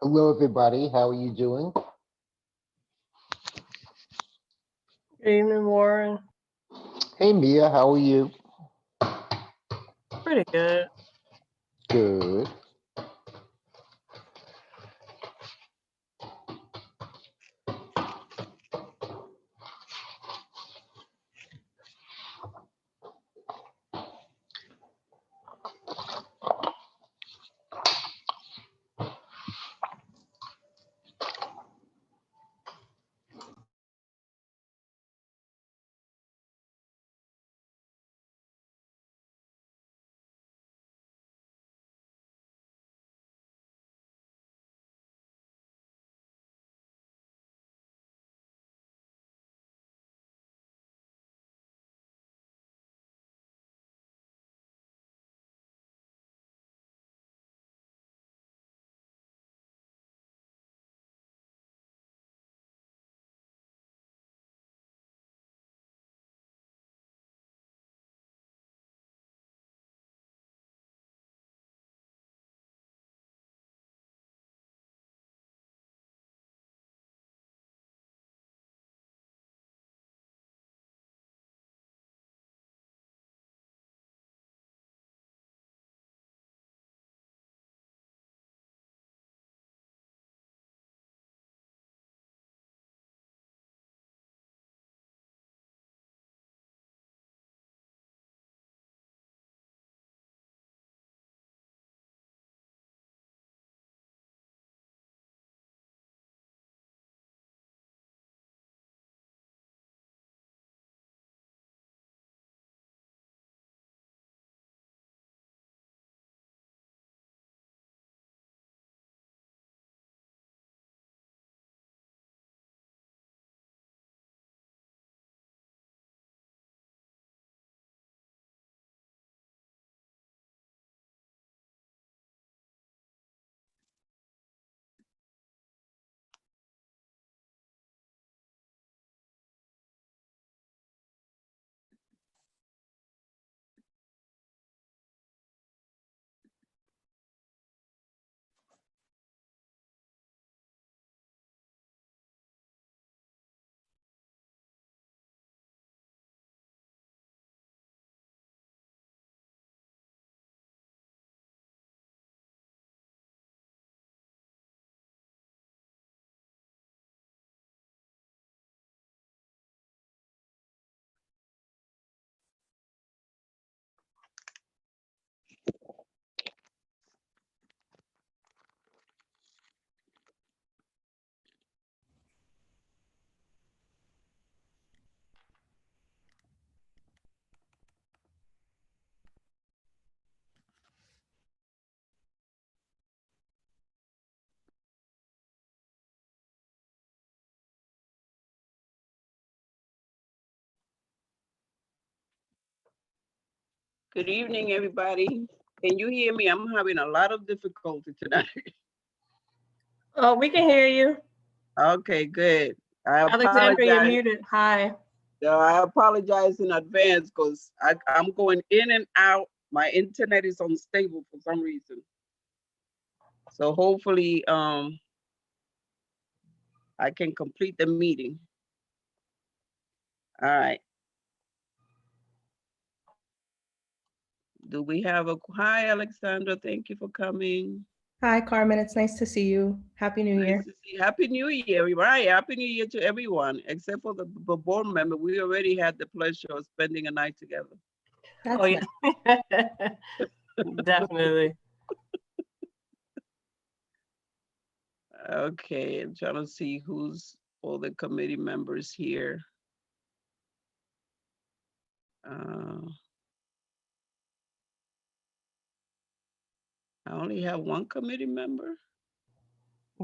Hello, everybody. How are you doing? Good evening, Warren. Hey, Mia. How are you? Pretty good. Good. Good evening, everybody. Can you hear me? I'm having a lot of difficulty tonight. Oh, we can hear you. Okay, good. I Alexandra, you're apologize. muted. Hi. I apologize in advance because I'm going in and out. My internet is unstable for some reason. So hopefully I can complete the meeting. All right. Do we have a hi, Alexandra? Thank you for coming. Hi, Carmen. It's nice to see you. Happy New Year. Nice to see. Happy New Year, right? Happy New Year to everyone, except for the board member. We already had the pleasure of spending a night together. That's Oh, yeah. Definitely. Okay, I'm trying to see who's all the committee members here. I only have one committee member.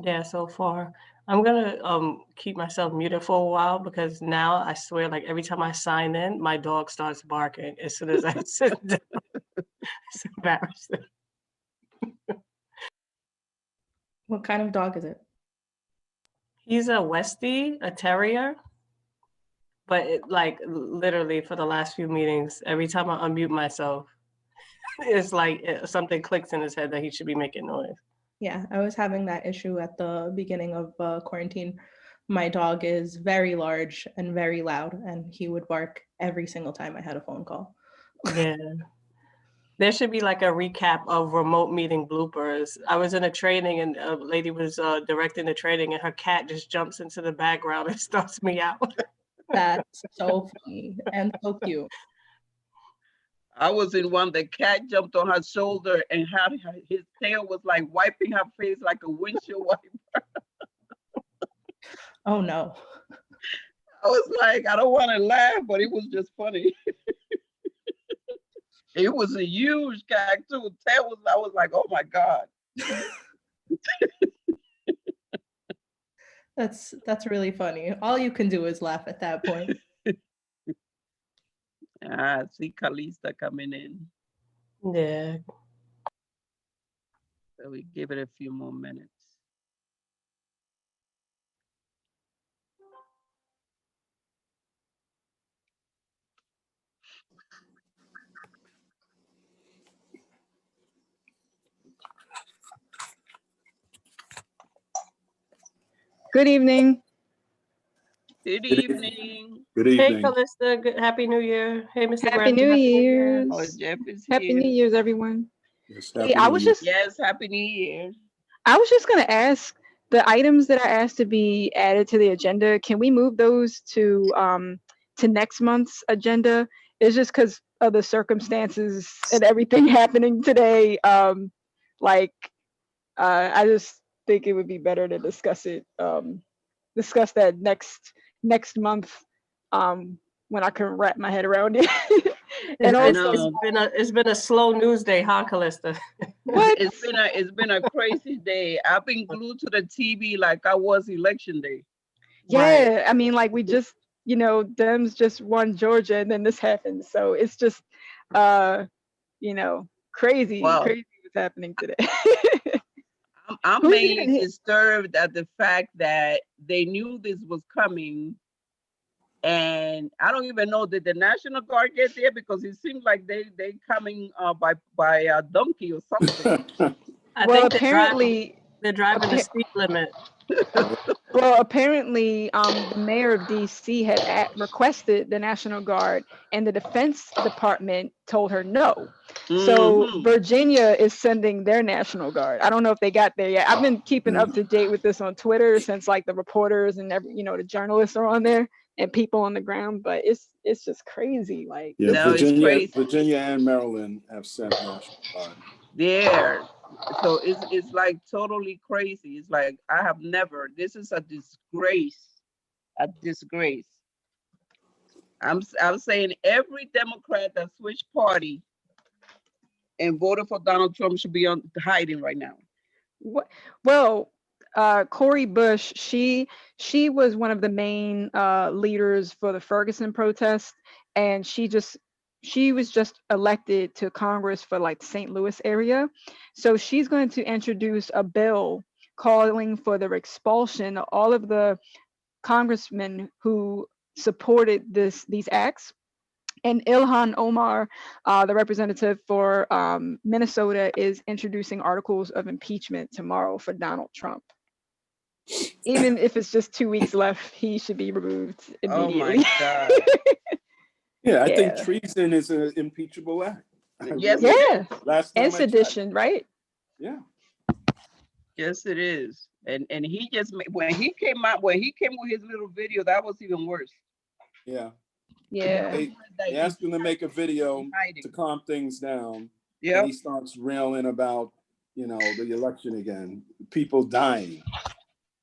Yeah, so far. I'm gonna keep myself muted for a while because now I swear, like every time I sign in, my dog starts barking as soon as I sit down. It's embarrassing. What kind of dog is it? He's a Westie, a terrier. But like literally for the last few meetings, every time I unmute myself, it's like something clicks in his head that he should be making noise. Yeah, I was having that issue at the beginning of quarantine. My dog is very large and very loud, and he would bark every single time I had a phone call. Yeah. There should be like a recap of remote meeting bloopers. I was in a training and a lady was directing the training and her cat just jumps into the background and starts me out. That's so funny and so cute. I was in one, the cat jumped on her shoulder and his tail was like wiping her face like a windshield wiper. Oh no. I was like, I don't want to laugh, but it was just funny. It was a huge cat too. Tail was, I was like, oh my God. That's really funny. All you can do is laugh at that point. I see Kalista coming in. Yeah. So we give it a few more minutes. Good evening. Good evening. Good Hey, evening. Callista. Good Happy New Year. Hey, Mr. Happy Grant. New Oh, Year's. Jeff is Happy here. New Year's, everyone. Yes, Hey, Happy I New was Year. just Yes, Happy New Year. I was just gonna ask the items that I asked to be added to the agenda. Can we move those to next month's agenda? It's just because of the circumstances and everything happening today. I just think it would be better to discuss it. Discuss that next month when I can wrap my head around it. And I also, know. It's been a slow news day, huh, Callista? what? It's been a crazy day. I've been glued to the TV like I was election day. Yeah, I mean, like we just, Dems just won Georgia and then this happened. So it's just, crazy Wow. what's happening today. I'm Who's mainly even hit? disturbed at the fact that they knew this was coming. And I don't even know, did the National Guard get there? Because it seems like they coming by donkey or something. I Well, think apparently, they're driving the speed limit. apparently, the mayor of DC had requested the National Guard, and the Defense Department told her no. So Mhm. Virginia is sending their National Guard. I don't know if they got there yet. I've been keeping up to date with this on Twitter since like the reporters and the journalists are on there and people on the ground. But it's just crazy. Like Yeah, No, it's crazy. Virginia and Maryland have sent National Guard. There. So it's like totally crazy. It's like I have never. This is a disgrace. A disgrace. I'm saying every Democrat that switched party and voted for Donald Trump should be on hiding right now. Well, Cori Bush, she was one of the main leaders for the Ferguson protest, and she was just elected to Congress for like the St. Louis area. So she's going to introduce a bill calling for the expulsion of all of the congressmen who supported these acts. And Ilhan Omar, the representative for Minnesota, is introducing articles of impeachment tomorrow for Donald Trump. Even if it's just 2 weeks left, he should be removed immediately. Oh my God. Yeah, I think Yeah. treason is an impeachable act. Yes, Yeah, Last time and I checked. sedition, right? Yeah. Yes, it is. And he just when he came with his little video, that was even worse. Yeah. Yeah. They asked him to make a video Hiding. to calm things down. Yep. And he starts railing about, the election again. People dying.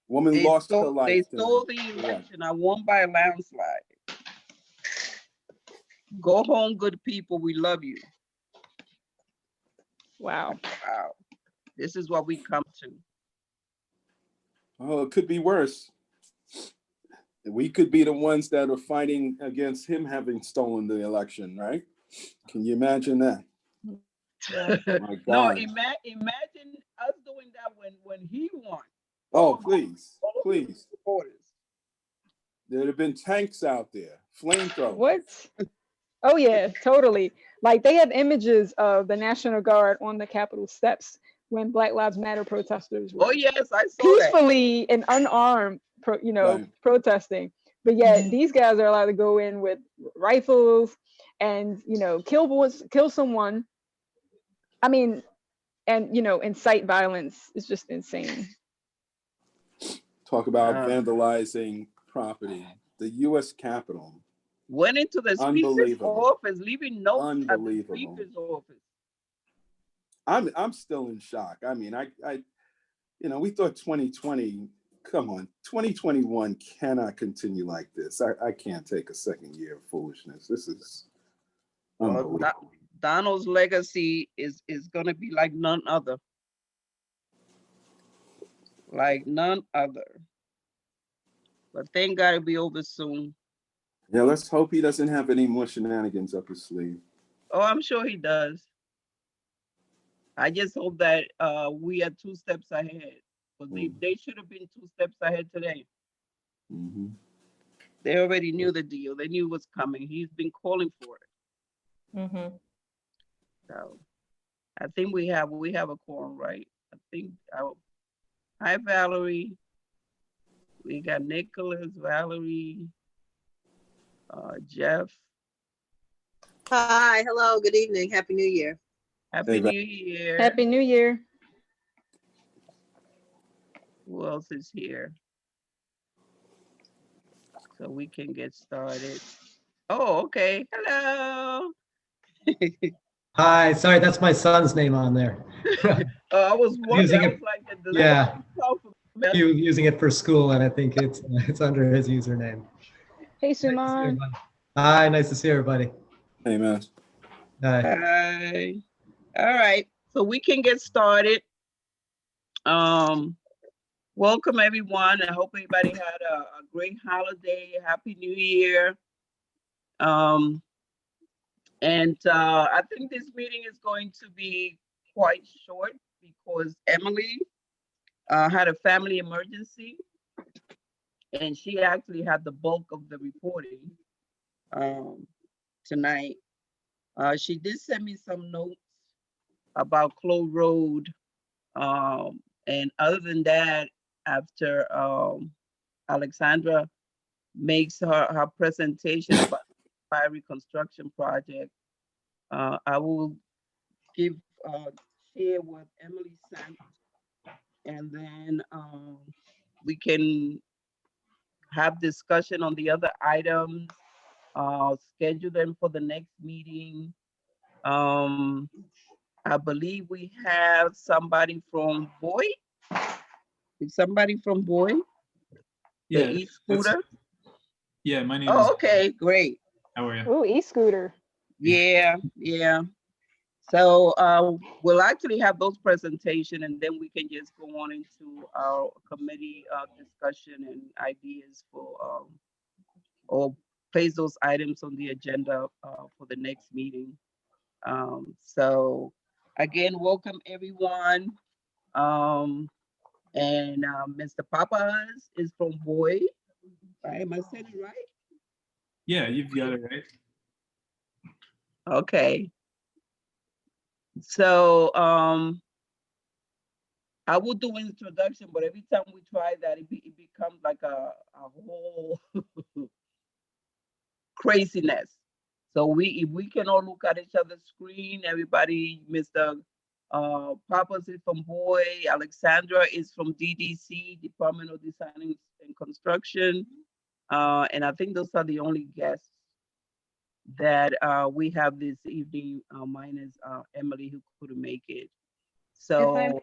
Woman They lost her stole, life. they to- stole the election. I won by a landslide. Go home, good people. We love you. Wow. Wow. This is what we come to. Oh, it could be worse. We could be the ones that are fighting against him having stolen the election, right? Can you imagine that? Yeah. My No, God. imagine us doing that when he won. Oh, please, All of please. the supporters. There'd have been tanks out there, flamethrowers. What? Oh yeah, totally. Like they have images of the National Guard on the Capitol steps when Black Lives Matter protesters were Oh, yes, I saw that. peacefully and unarmed, Right. protesting. But yet Mhm. these guys are allowed to go in with rifles and, kill someone. I mean, and, incite violence is just insane. Talk about Uh, vandalizing property. The U.S. Capitol. Went into the speaker's Unbelievable. office, leaving notes at the Unbelievable. speaker's office. I'm still in shock. I mean, we thought 2020, come on, 2021 cannot continue like this. I can't take a second year of foolishness. This is Well, unbelievable. Donald's legacy is going to be like none other. Like none other. But thank God it'll be over soon. Yeah, let's hope he doesn't have any more shenanigans up his sleeve. Oh, I'm sure he does. I just hope that we are 2 steps ahead. But they should have been 2 steps ahead today. Mm-hmm. They already knew the deal. They knew what's coming. He's been calling for it. Mhm. So I think we have a quorum, right? I think hi Valerie. We got Nicholas, Valerie, Jeff. Hi, hello, good evening, Happy New Year. Happy Hey, New Year. Happy New Year. Who else is here? So we can get started. Oh, okay. Hello. Hi, sorry, that's my son's name on there. I was wondering. Using I it- was like, does yeah. that sound familiar? He was using it for school, and I think it's under his username. Hey, Nice to see Suman. everybody. Hi, nice to see everybody. Hey, man. Hi. Hi. All right. So we can get started. Welcome everyone. I hope everybody had a great holiday. Happy New Year. And I think this meeting is going to be quite short because Emily had a family emergency and she actually had the bulk of the reporting tonight. She did send me some notes about Clove Road. And other than that, after Alexandra makes her presentation about the fire reconstruction project, I will share what Emily sent, and then we can have discussion on the other items, schedule them for the next meeting. I believe we have somebody from Boy. Is somebody from Boy? Yeah, The e-scooter? yeah, my name is. Oh, okay, great. How are you? Ooh, e-scooter. Yeah, yeah. So we'll actually have those presentation and then we can just go on into our committee discussion and ideas for or place those items on the agenda for the next meeting. So again, welcome everyone. And Mr. Papas is from Boy, right? Am I saying it right? Yeah, you've got it right. Okay. So I will do introduction, but every time we try that, it becomes like a whole craziness. So if we can all look at each other's screen, everybody, Mr. Papas is from Boy, Alexandra is from DDC, Department of Design and Construction. And I think those are the only guests that we have this evening, minus Emily who couldn't make it. So If I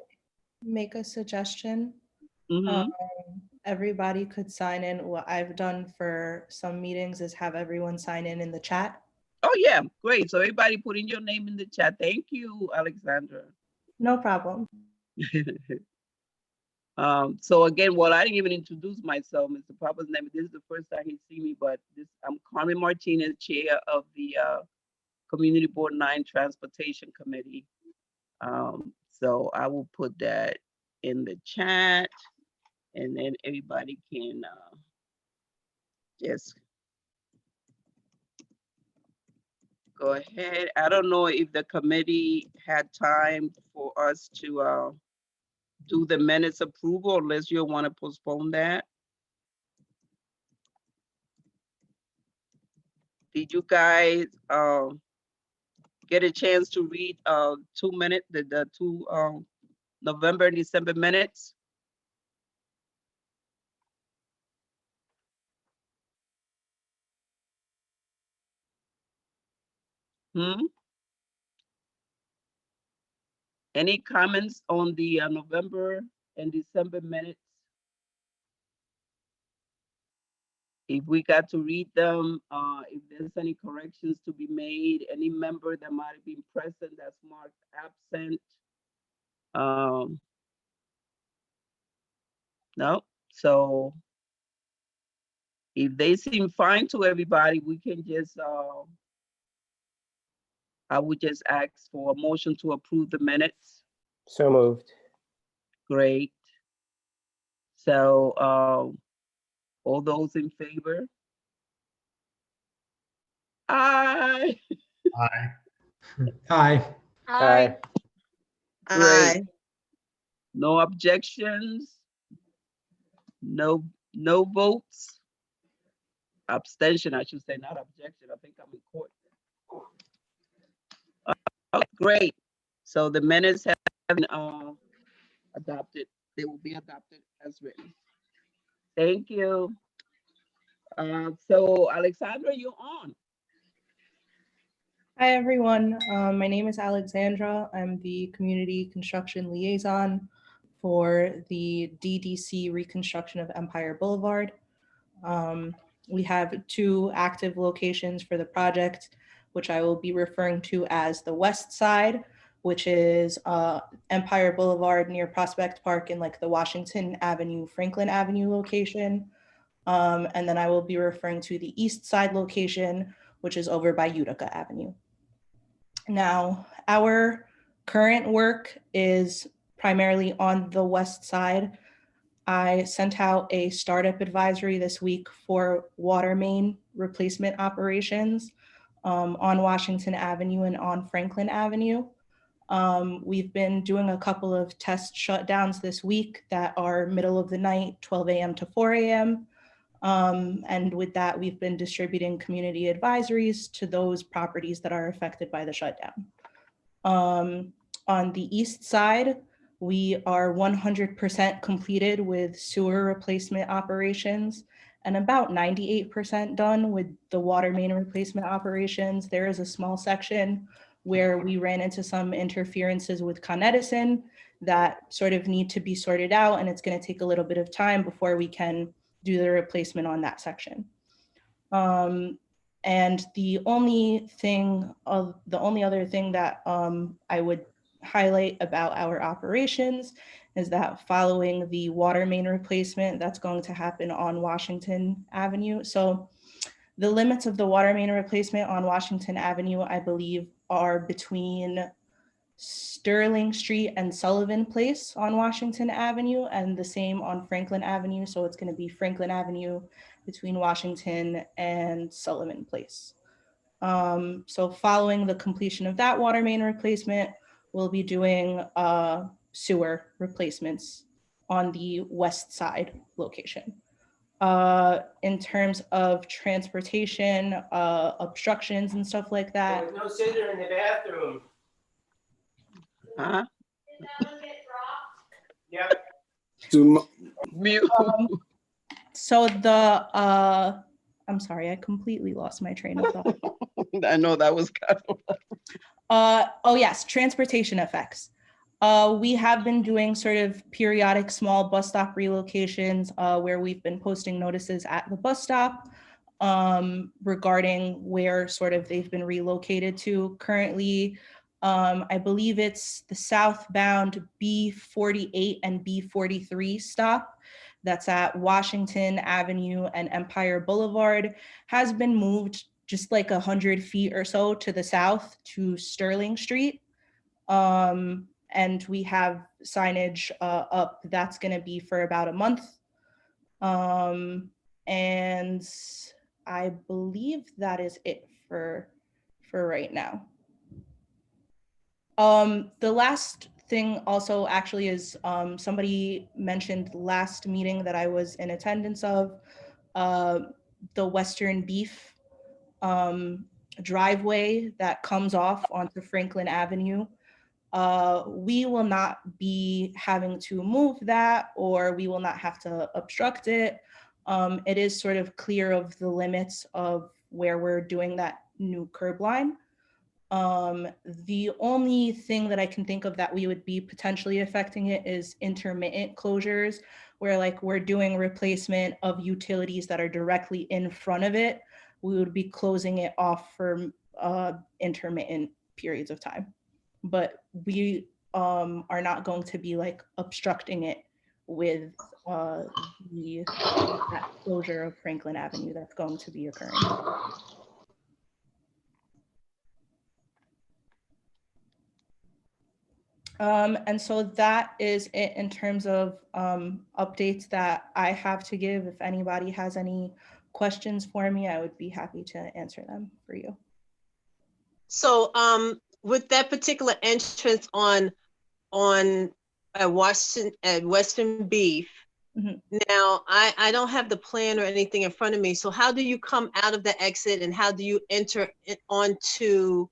make a suggestion, mhm. everybody could sign in. What I've done for some meetings is have everyone sign in the chat. Oh yeah, great. So everybody put in your name in the chat. Thank you, Alexandra. No problem. So again, well, I didn't even introduce myself, Mr. Papa's name. This is the first time he see me, but I'm Carmen Martinez, chair of the Community Board 9 Transportation Committee. So I will put that in the chat, and then everybody can just go ahead. I don't know if the committee had time for us to do the minutes approval, unless you want to postpone that. Did you guys get a chance to read 2 minutes, the two November and December minutes? Any comments on the November and December minutes? If we got to read them, if there's any corrections to be made, any member that might have been present that's marked absent. No, so if they seem fine to everybody, we can just, I would just ask for a motion to approve the minutes. So moved. Great. So, all those in favor? Aye. Aye. Aye. Aye. Aye. No objections? No votes? Abstention, I should say, not objection. I think I'm in court. Oh, great. So the minutes have been adopted. They will be adopted as written. Thank you. So Alexandra, you're on. Hi, everyone. My name is Alexandra. I'm the Community Construction Liaison for the DDC reconstruction of Empire Boulevard. We have 2 active locations for the project, which I will be referring to as the west side, which is Empire Boulevard near Prospect Park in like the Washington Avenue, Franklin Avenue location. And then I will be referring to the east side location, which is over by Utica Avenue. Now, our current work is primarily on the west side. I sent out a startup advisory this week for water main replacement operations on Washington Avenue and on Franklin Avenue. We've been doing a couple of test shutdowns this week that are middle of the night, 12 a.m. to 4 a.m. And with that, we've been distributing community advisories to those properties that are affected by the shutdown. On the east side, we are 100% completed with sewer replacement operations and about 98% done with the water main replacement operations. There is a small section where we ran into some interferences with Con Edison that sort of need to be sorted out, and it's going to take a little bit of time before we can do the replacement on that section. And the only other thing that I would highlight about our operations is that following the water main replacement that's going to happen on Washington Avenue. So the limits of the water main replacement on Washington Avenue, I believe, are between Sterling Street and Sullivan Place on Washington Avenue, and the same on Franklin Avenue. So it's going to be Franklin Avenue between Washington and Sullivan Place. So following the completion of that water main replacement, we'll be doing sewer replacements on the west side location. In terms of transportation, obstructions and stuff like that. There was no scissor in the bathroom. Huh? Did that one get dropped? Yep. Mute. So the, I'm sorry, I completely lost my train of thought. I know that was kind of. Oh yes, transportation effects. We have been doing sort of periodic small bus stop relocations where we've been posting notices at the bus stop regarding where sort of they've been relocated to. Currently, I believe it's the southbound B48 and B43 stop that's at Washington Avenue and Empire Boulevard has been moved just like 100 feet or so to the south to Sterling Street. And we have signage up that's going to be for about a month. And I believe that is it for for right now. The last thing also actually is somebody mentioned last meeting that I was in attendance of, the Western Beef driveway that comes off onto Franklin Avenue. We will not be having to move that, or we will not have to obstruct it. It is sort of clear of the limits of where we're doing that new curb line. The only thing that I can think of that we would be potentially affecting it is intermittent closures, where like we're doing replacement of utilities that are directly in front of it. We would be closing it off for intermittent periods of time. But we are not going to be like obstructing it with that closure of Franklin Avenue that's going to be occurring. And so that is it in terms of updates that I have to give. If anybody has any questions for me, I would be happy to answer them for you. So with that particular entrance on Washington at Western Beef, now I don't have the plan or anything in front of me. So how do you come out of the exit and how do you enter onto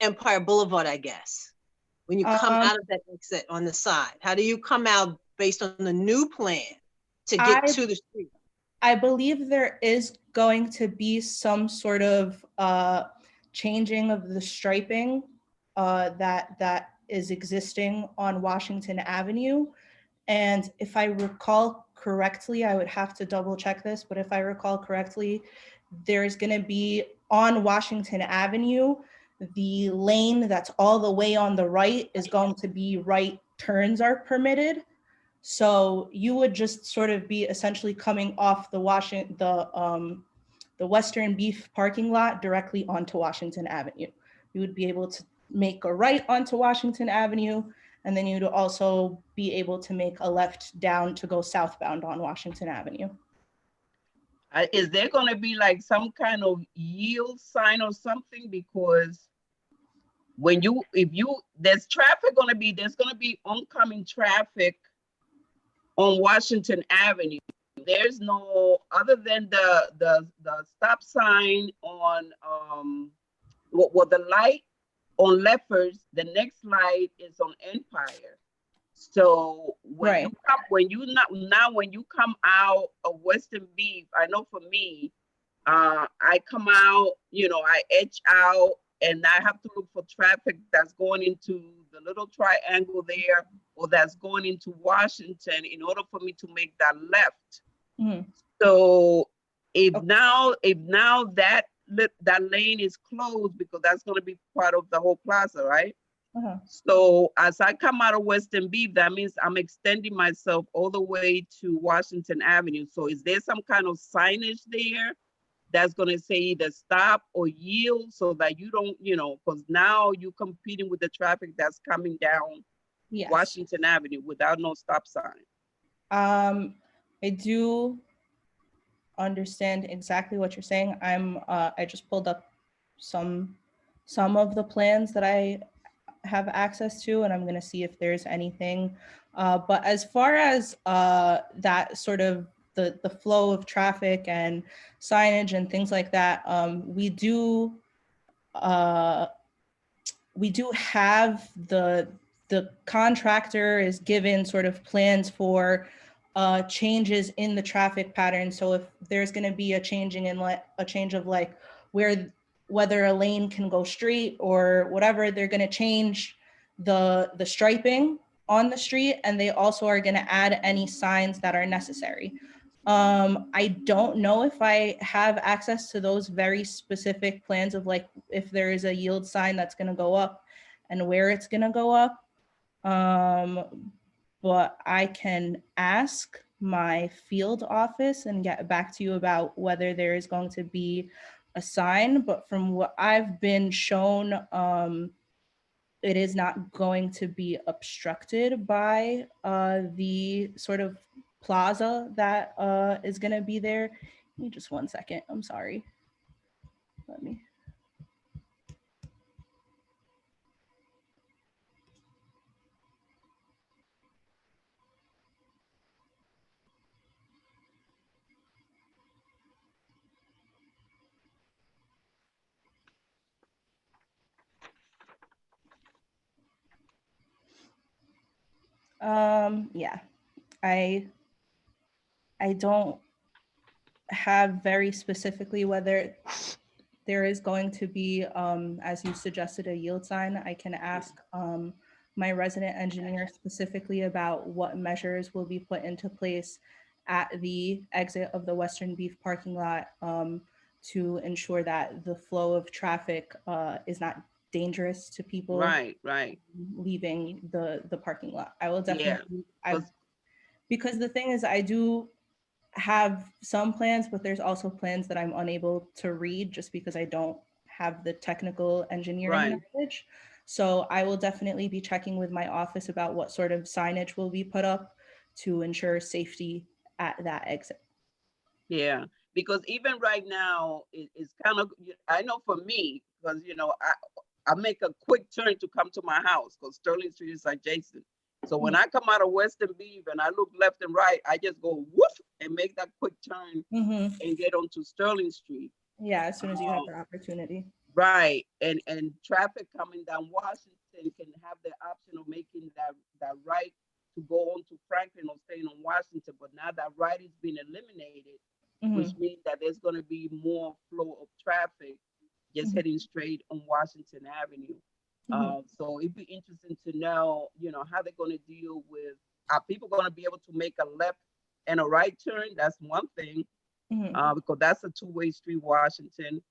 Empire Boulevard, I guess? When you come out of that exit on the side, how do you come out based on the new plan to get to the street? I believe there is going to be some sort of changing of the striping that is existing on Washington Avenue. And if I recall correctly, I would have to double check this, but if I recall correctly, there's going to be on Washington Avenue, the lane that's all the way on the right is going to be right turns are permitted. So you would just sort of be essentially coming off the Western Beef parking lot directly onto Washington Avenue. You would be able to make a right onto Washington Avenue, and then you'd also be able to make a left down to go southbound on Washington Avenue. Is there going to be like some kind of yield sign or something? Because when there's traffic going to be, there's going to be oncoming traffic on Washington Avenue. There's no, other than the stop sign on, the light on Lefferts, the next light is on Empire. So when you come out of Western Beef, I know for me, I come out, I edge out and I have to look for traffic that's going into the little triangle there or that's going into Washington in order for me to make that left. Mm-hmm. So if now that lane is closed because that's going to be part of the whole plaza, right? Uh-huh. So as I come out of Western Beef, that means I'm extending myself all the way to Washington Avenue. So is there some kind of signage there that's going to say either stop or yield so that you don't, because now you're competing with the traffic that's coming down Washington Avenue without no stop sign? I do understand exactly what you're saying. I just pulled up some of the plans that I have access to, and I'm going to see if there's anything. But as far as that sort of the flow of traffic and signage and things like that, we do have the contractor is given sort of plans for changes in the traffic pattern. So if there's going to be a change of like whether a lane can go straight or whatever, they're going to change the striping on the street, and they also are going to add any signs that are necessary. I don't know if I have access to those very specific plans of like if there is a yield sign that's going to go up and where it's going to go up. But I can ask my field office and get back to you about whether there is going to be a sign. But from what I've been shown, it is not going to be obstructed by the sort of plaza that is going to be there. Give me just 1 second. I'm sorry. Let me. Yeah, I don't have very specifically whether there is going to be, as you suggested, a yield sign. I can ask my resident engineer specifically about what measures will be put into place at the exit of the Western Beef parking lot to ensure that the flow of traffic is not dangerous to people Right, right. leaving the parking lot. I will Yeah. definitely, Because- because the thing is, I do have some plans, but there's also plans that I'm unable to read just because I don't have the technical engineering Right. knowledge. So I will definitely be checking with my office about what sort of signage will be put up to ensure safety at that exit. Yeah, because even right now, it's kind of, I know for me, because, I make a quick turn to come to my house because Sterling Street is adjacent. So when I come out of Western Beef and I look left and right, I just go whoop and make that quick turn and get onto Sterling Street. Yeah, as soon as you have the opportunity. Right, and traffic coming down Washington can have the option of making that right to go on to Franklin or staying on Washington, but now that right is being eliminated, which means that there's going to be more flow of traffic just heading straight on Washington Avenue. So it'd be interesting to know, how they're going to deal with, are people going to be able to make a left and a right turn? That's one thing, because that's a two-way street, Washington.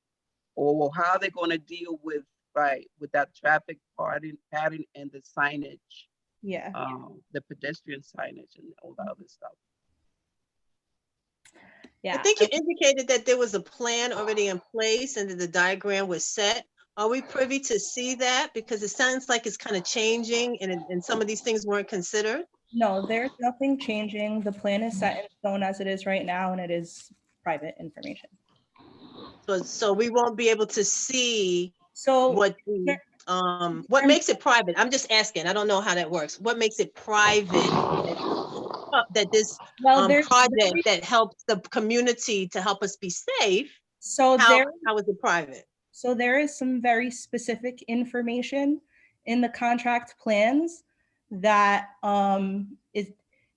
Or how they're going to deal with that traffic pattern and the signage, the pedestrian signage and all that other stuff. Yeah, I think you indicated that there was a plan already in place and that the diagram was set. Are we privy to see that? Because it sounds like it's kind of changing and some of these things weren't considered. No, there's nothing changing. The plan is set in stone as it is right now, and it is private information. So we won't be able to see what makes it private. I'm just asking. I don't know how that works. What makes it private? That this project that helps the community to help us be safe. So how is it private? So there is some very specific information in the contract plans that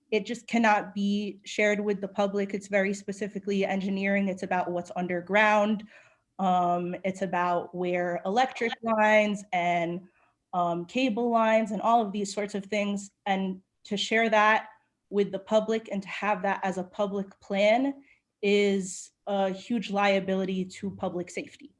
it just cannot be shared with the public. It's very specifically engineering. It's about what's underground. It's about where electric lines and cable lines and all of these sorts of things. And to share that with the public and to have that as a public plan is a huge liability to public safety.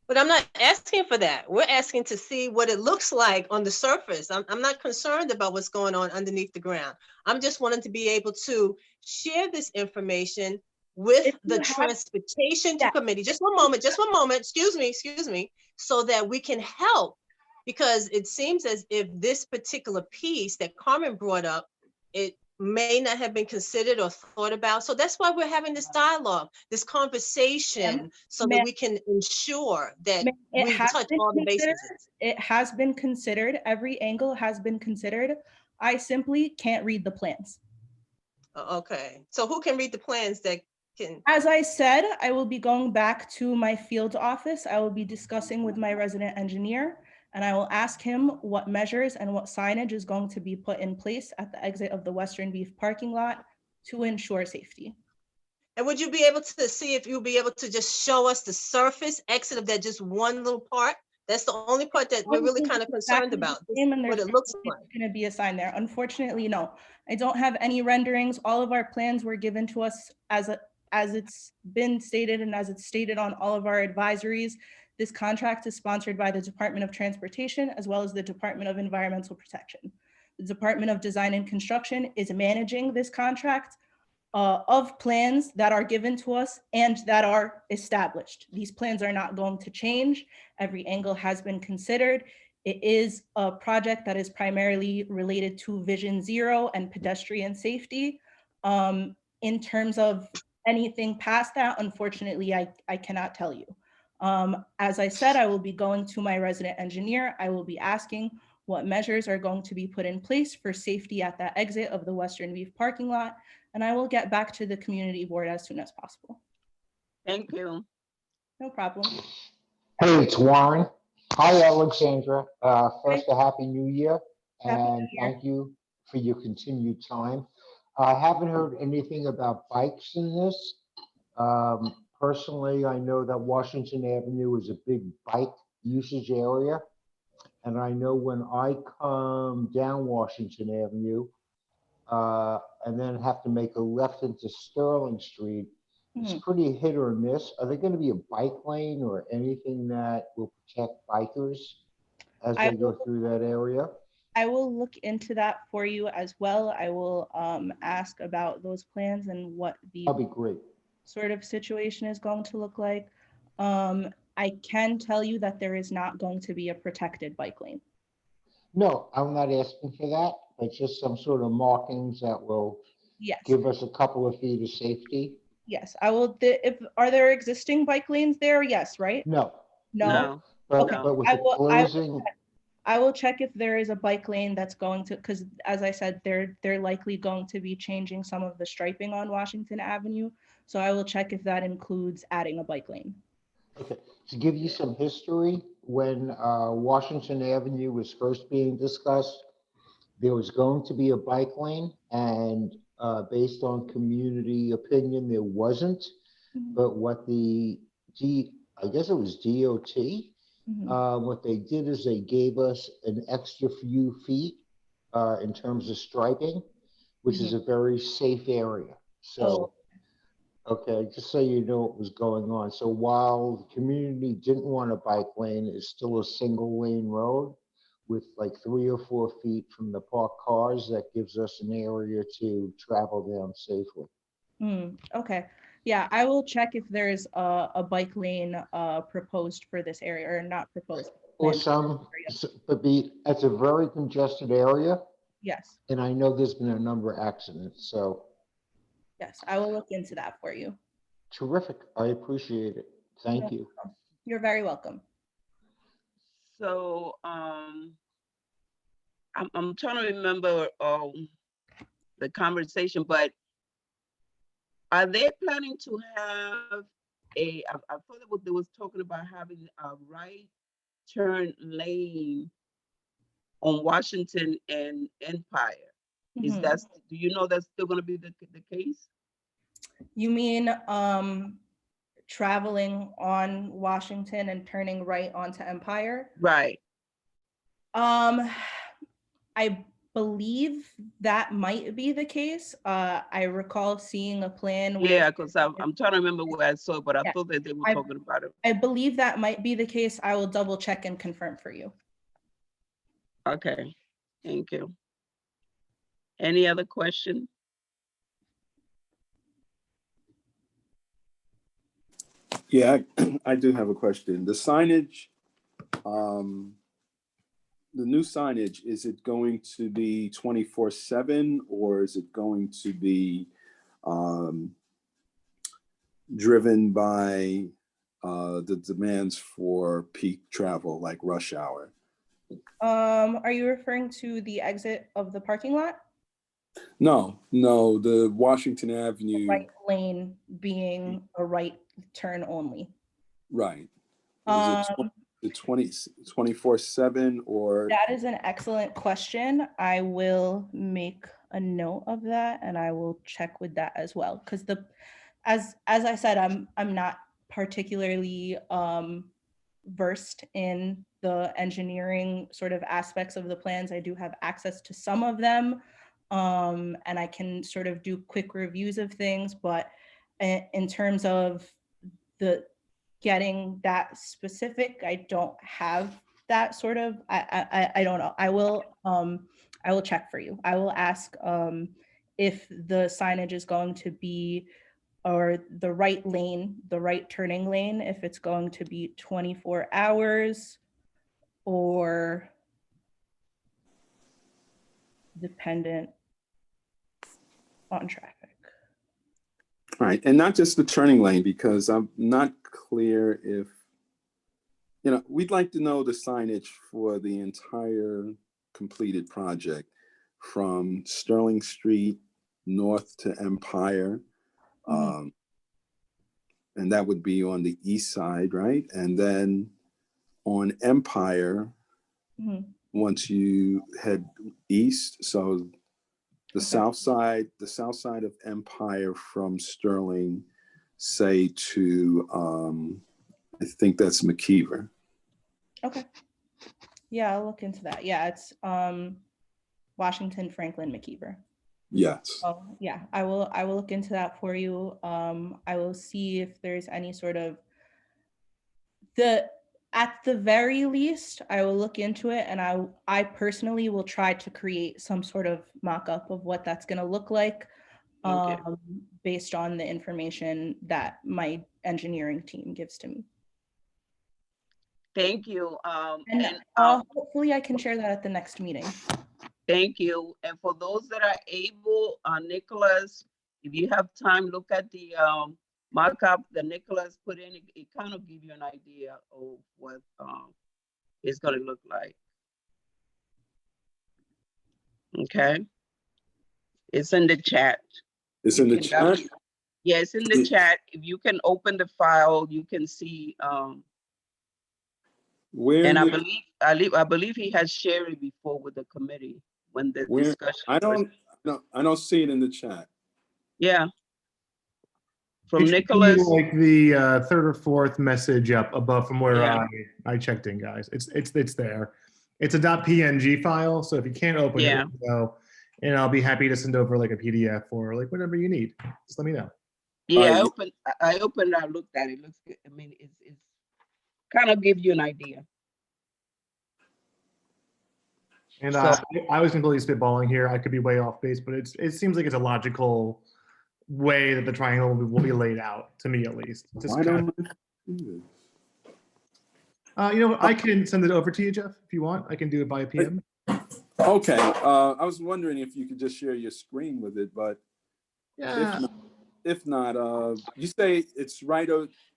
But I'm not asking for that. We're asking to see what it looks like on the surface. I'm not concerned about what's going on underneath the ground. I'm just wanting to be able to share this information with the transportation committee. Just one moment, excuse me, so that we can help. Because it seems as if this particular piece that Carmen brought up, it may not have been considered or thought about. So that's why we're having this dialogue, this conversation, so that we can ensure that we touch all the bases. It has been considered. Every angle has been considered. I simply can't read the plans. Okay. So who can read the plans that can? As I said, I will be going back to my field office. I will be discussing with my resident engineer, and I will ask him what measures and what signage is going to be put in place at the exit of the Western Beef parking lot to ensure safety. And would you be able to see if you'll be able to just show us the surface exit of that just one little part? That's the only part that we're really kind of concerned about, what it looks like. Going to be a sign there. Unfortunately, no. I don't have any renderings. All of our plans were given to us as it's been stated and as it's stated on all of our advisories. This contract is sponsored by the Department of Transportation as well as the Department of Environmental Protection. The Department of Design and Construction is managing this contract of plans that are given to us and that are established. These plans are not going to change. Every angle has been considered. It is a project that is primarily related to Vision Zero and pedestrian safety. In terms of anything past that, unfortunately, I cannot tell you. As I said, I will be going to my resident engineer. I will be asking what measures are going to be put in place for safety at that exit of the Western Beef parking lot, and I will get back to the community board as soon as possible. Thank you. No problem. Hey, it's Warren. Hi, Alexandra. First, a happy new year, and thank you for your continued time. I haven't heard anything about bikes in this. Personally, I know that Washington Avenue is a big bike usage area. And I know when I come down Washington Avenue, and then have to make a left into Sterling Street, it's pretty hit or miss. Are there going to be a bike lane or anything that will protect bikers as I they go through that area? I will look into that for you as well. I will ask about those plans and what the That'd be great. sort of situation is going to look like. I can tell you that there is not going to be a protected bike lane. No, I'm not asking for that, but just some sort of markings that will Yes. give us a couple of feet of safety. Yes, I will. If are there existing bike lanes there? Yes, right? No, No. but, Okay. but with I the will- closing, I will check if there is a bike lane that's going to, because as I said, they're likely going to be changing some of the striping on Washington Avenue. So I will check if that includes adding a bike lane. okay, to give you some history, when Washington Avenue was first being discussed, there was going to be a bike lane, and based on community opinion, there wasn't. But what I guess it was DOT, what they did is they gave us an extra few feet in terms of striping, which is a very safe area. So, okay, just so you know what was going on. So while the community didn't want a bike lane, it's still a single lane road with like 3 or 4 feet from the parked cars. That gives us an area to travel down safely. Okay. Yeah, I will check if there's a bike lane proposed for this area, or not proposed. Or planned for this area. but it's a very congested area, Yes, and I know there's been a number of accidents, so yes, I will look into that for you. terrific. I appreciate it. Thank you. You're very welcome. So I'm trying to remember the conversation, but are they planning to have I thought they was talking about having a right turn lane on Washington and Empire. Is that, do you know that's still going to be the case? You mean traveling on Washington and turning right onto Empire? Right. I believe that might be the case. I recall seeing a plan. Yeah, because I'm trying to remember where I saw it, but I Yeah. thought that they were talking about it. I believe that might be the case. I will double check and confirm for you. Okay, thank you. Any other question? Yeah, I do have a question. The signage, the new signage, is it going to be 24/7, or is it going to be driven by the demands for peak travel, like rush hour? Are you referring to the exit of the parking lot? No, the Washington Avenue. Right lane being a right turn only. Right. Is it 24/7 or? That is an excellent question. I will make a note of that and I will check with that as well. Because as I said, I'm not particularly versed in the engineering sort of aspects of the plans. I do have access to some of them, and I can sort of do quick reviews of things, but in terms of the getting that specific, I don't have that sort of, I don't know. I will check for you. I will ask if the signage is going to be, or the right lane, the right turning lane, if it's going to be 24 hours or dependent on traffic. All right, and not just the turning lane, because I'm not clear if, we'd like to know the signage for the entire completed project from Sterling Street north to Empire. And that would be on the east side, right? And then on Empire, once you head east, so the south side of Empire from Sterling, say to, I think that's McKeever. Okay. Yeah, I'll look into that. Yeah, it's Washington, Franklin, McKeever. Yes. Oh, yeah, I will look into that for you. I will see if there's any sort of at the very least, I will look into it, and I personally will try to create some sort of mock-up of what that's going to look like, Okay. based on the information that my engineering team gives to me. Thank you. And hopefully I can share that at the next meeting. Thank you. And for those that are able, Nicholas, if you have time, look at the markup that Nicholas put in. It kind of give you an idea of what it's going to look like. Okay. It's in the chat. It's in the chat? Yeah, it's in the chat. If you can open the file, you can see. Where and did- I believe he has shared it before with the committee when the discussion. I don't see it in the chat. Yeah. From It should be Nicholas. like the third or fourth message up above from where Yeah. I checked in, guys. It's there. It's a .png file, so if you can't open it, Yeah. let me know, and I'll be happy to send over like a PDF or like whatever you need. Just let me know. Yeah, I opened, I looked at it. It looks good. I mean, it's kind of gives you an idea. And So- I was completely spitballing here. I could be way off base, but it seems like it's a logical way that the triangle will be laid out, to me at least. Just Why kind don't I do of, you know what, I can send it over to you, Jeff, if you want. I can do it by PM. Okay, I was wondering if you could just share your screen with it, but Yeah. if not, you say it's right,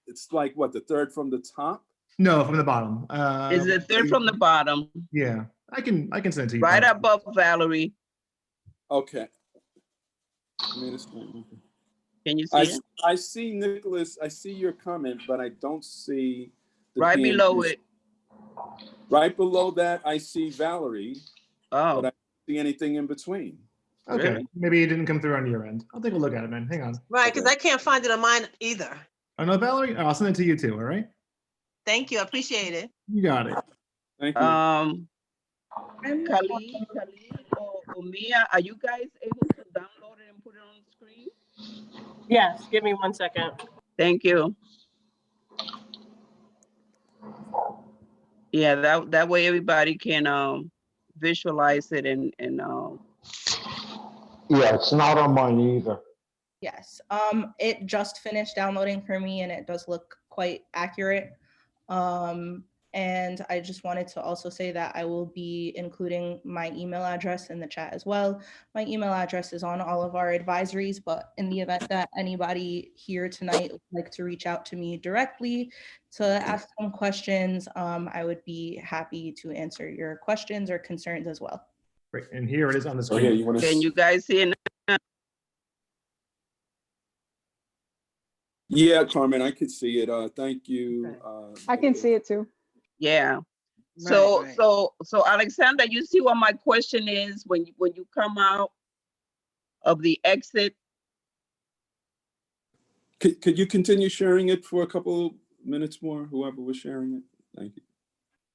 it's like what, the third from the top? No, from the bottom. Is the third from the bottom, Yeah, I can send it to you. right above Valerie. Okay. I mean, Can you see it? I see Nicholas, I see your comment, but I don't see. the Right PNG. below it. Right below that, I see Valerie, Oh, but I don't see anything in between. Okay, Really? maybe it didn't come through on your end. I'll take a look at it, man. Hang on. Right, because I can't find it on mine either. Oh no, Valerie? Oh, I'll send it to you too, all right? Thank you, I appreciate it. You got it. Thank you. Khalid or Mia, are you guys able to download it and put it on the screen? Yes, give me 1 second. Thank you. Yeah, that way everybody can visualize it and Yeah, it's not on mine either. Yes, it just finished downloading for me, and it does look quite accurate. And I just wanted to also say that I will be including my email address in the chat as well. My email address is on all of our advisories, but in the event that anybody here tonight would like to reach out to me directly to ask some questions, I would be happy to answer your questions or concerns as well. Great, and here it is on the Oh, screen. yeah, you want to? can you guys see it? Yeah, Carmen, I could see it. Thank you. I can see it too. Yeah. So Right. so Alexander, you see what my question is when you come out of the exit? Could you continue sharing it for a couple minutes more, whoever was sharing it? Thank you.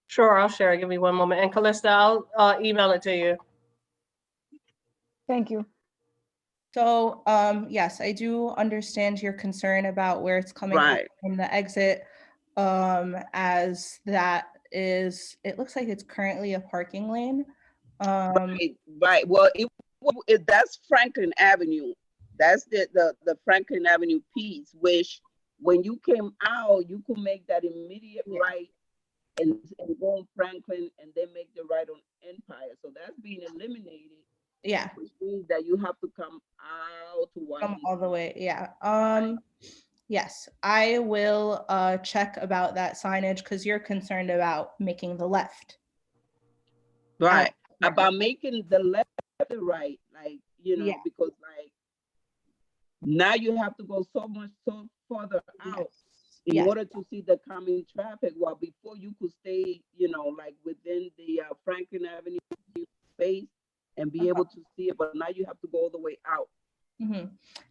Sure, I'll share it. Give me 1 moment. And Callista, I'll email it to you. Thank you. So, yes, I do understand your concern about where it's coming out Right. from the exit. As that is, it looks like it's currently a parking lane. Right. Well, that's Franklin Avenue. That's the Franklin Avenue piece, which when you came out, you could make that immediate right and go on Franklin and then make the right on Empire. So that's being eliminated. Yeah, Which means that you have to come out to come Washington. all the way, yeah. Yes, I will check about that signage because you're concerned about making the left. Right. About making the left the right, like, Yeah. because like now you have to go so further out in Yes. order to see the coming traffic. While before you could stay, like within the Franklin Avenue space, and be able to see it, but now you have to go all the way out.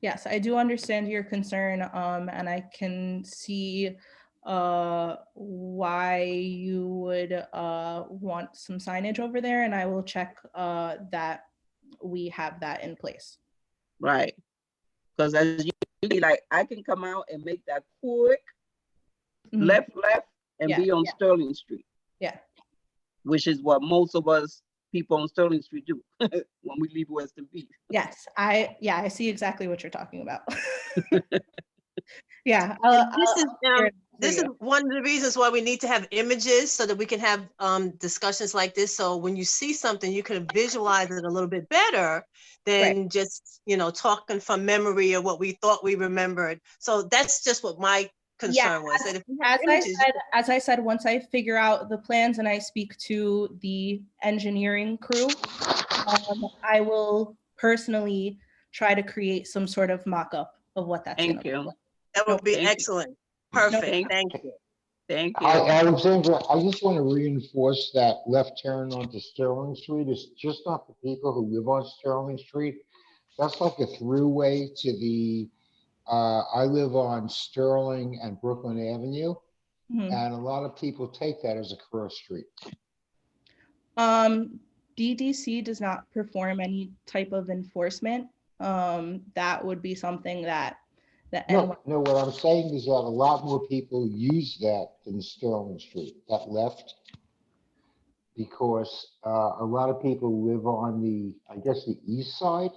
Yes, I do understand your concern, and I can see why you would want some signage over there, and I will check that we have that in place. Right. Because as you be like, I can come out and make that quick left, and Yeah, be on Sterling Street. Yeah. Which is what most of us people on Sterling Street do when we leave Western Beach. Yes, I see exactly what you're talking about. Yeah. This is one of the reasons why we need to have images so that we can have discussions like this. So when you see something, you can visualize it a little bit better than just, talking from memory or what we thought we remembered. So that's just what my concern was. That if we have images, as I said, once I figure out the plans and I speak to the engineering crew, I will personally try to create some sort of mock-up of what that's going to look like. That would be excellent. Perfect. Thank you. Thank you. Alexandra, I just want to reinforce that left turn onto Sterling Street is just not for people who live on Sterling Street. That's like a throughway to the, I live on Sterling and Brooklyn Avenue, and a lot of people take that as a cross street. DDC does not perform any type of enforcement. That would be something that No, what I'm saying is that a lot more people use that than Sterling Street, that left, because a lot of people live on the, I guess, the east side,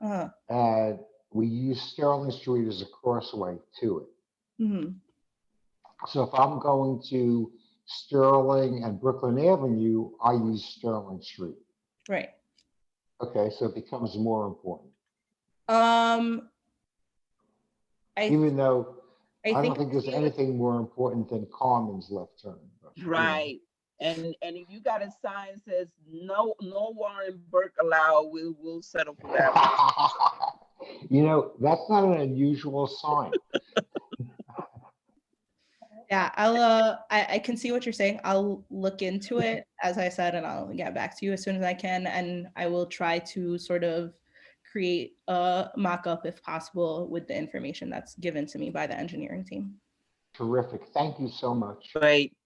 and we use Sterling Street as a crossway to it. So if I'm going to Sterling and Brooklyn Avenue, I use Sterling Street. Right. Okay, so it becomes more important. Even though I don't think there's anything more important than Carmen's left turn. But, right. And if you got a sign that says no Warren Burke allowed, we'll settle for that. That's not an unusual sign. Yeah, I can see what you're saying. I'll look into it, as I said, and I'll get back to you as soon as I can. And I will try to sort of create a mock-up if possible with the information that's given to me by the engineering team. Terrific. Thank you so much. Great.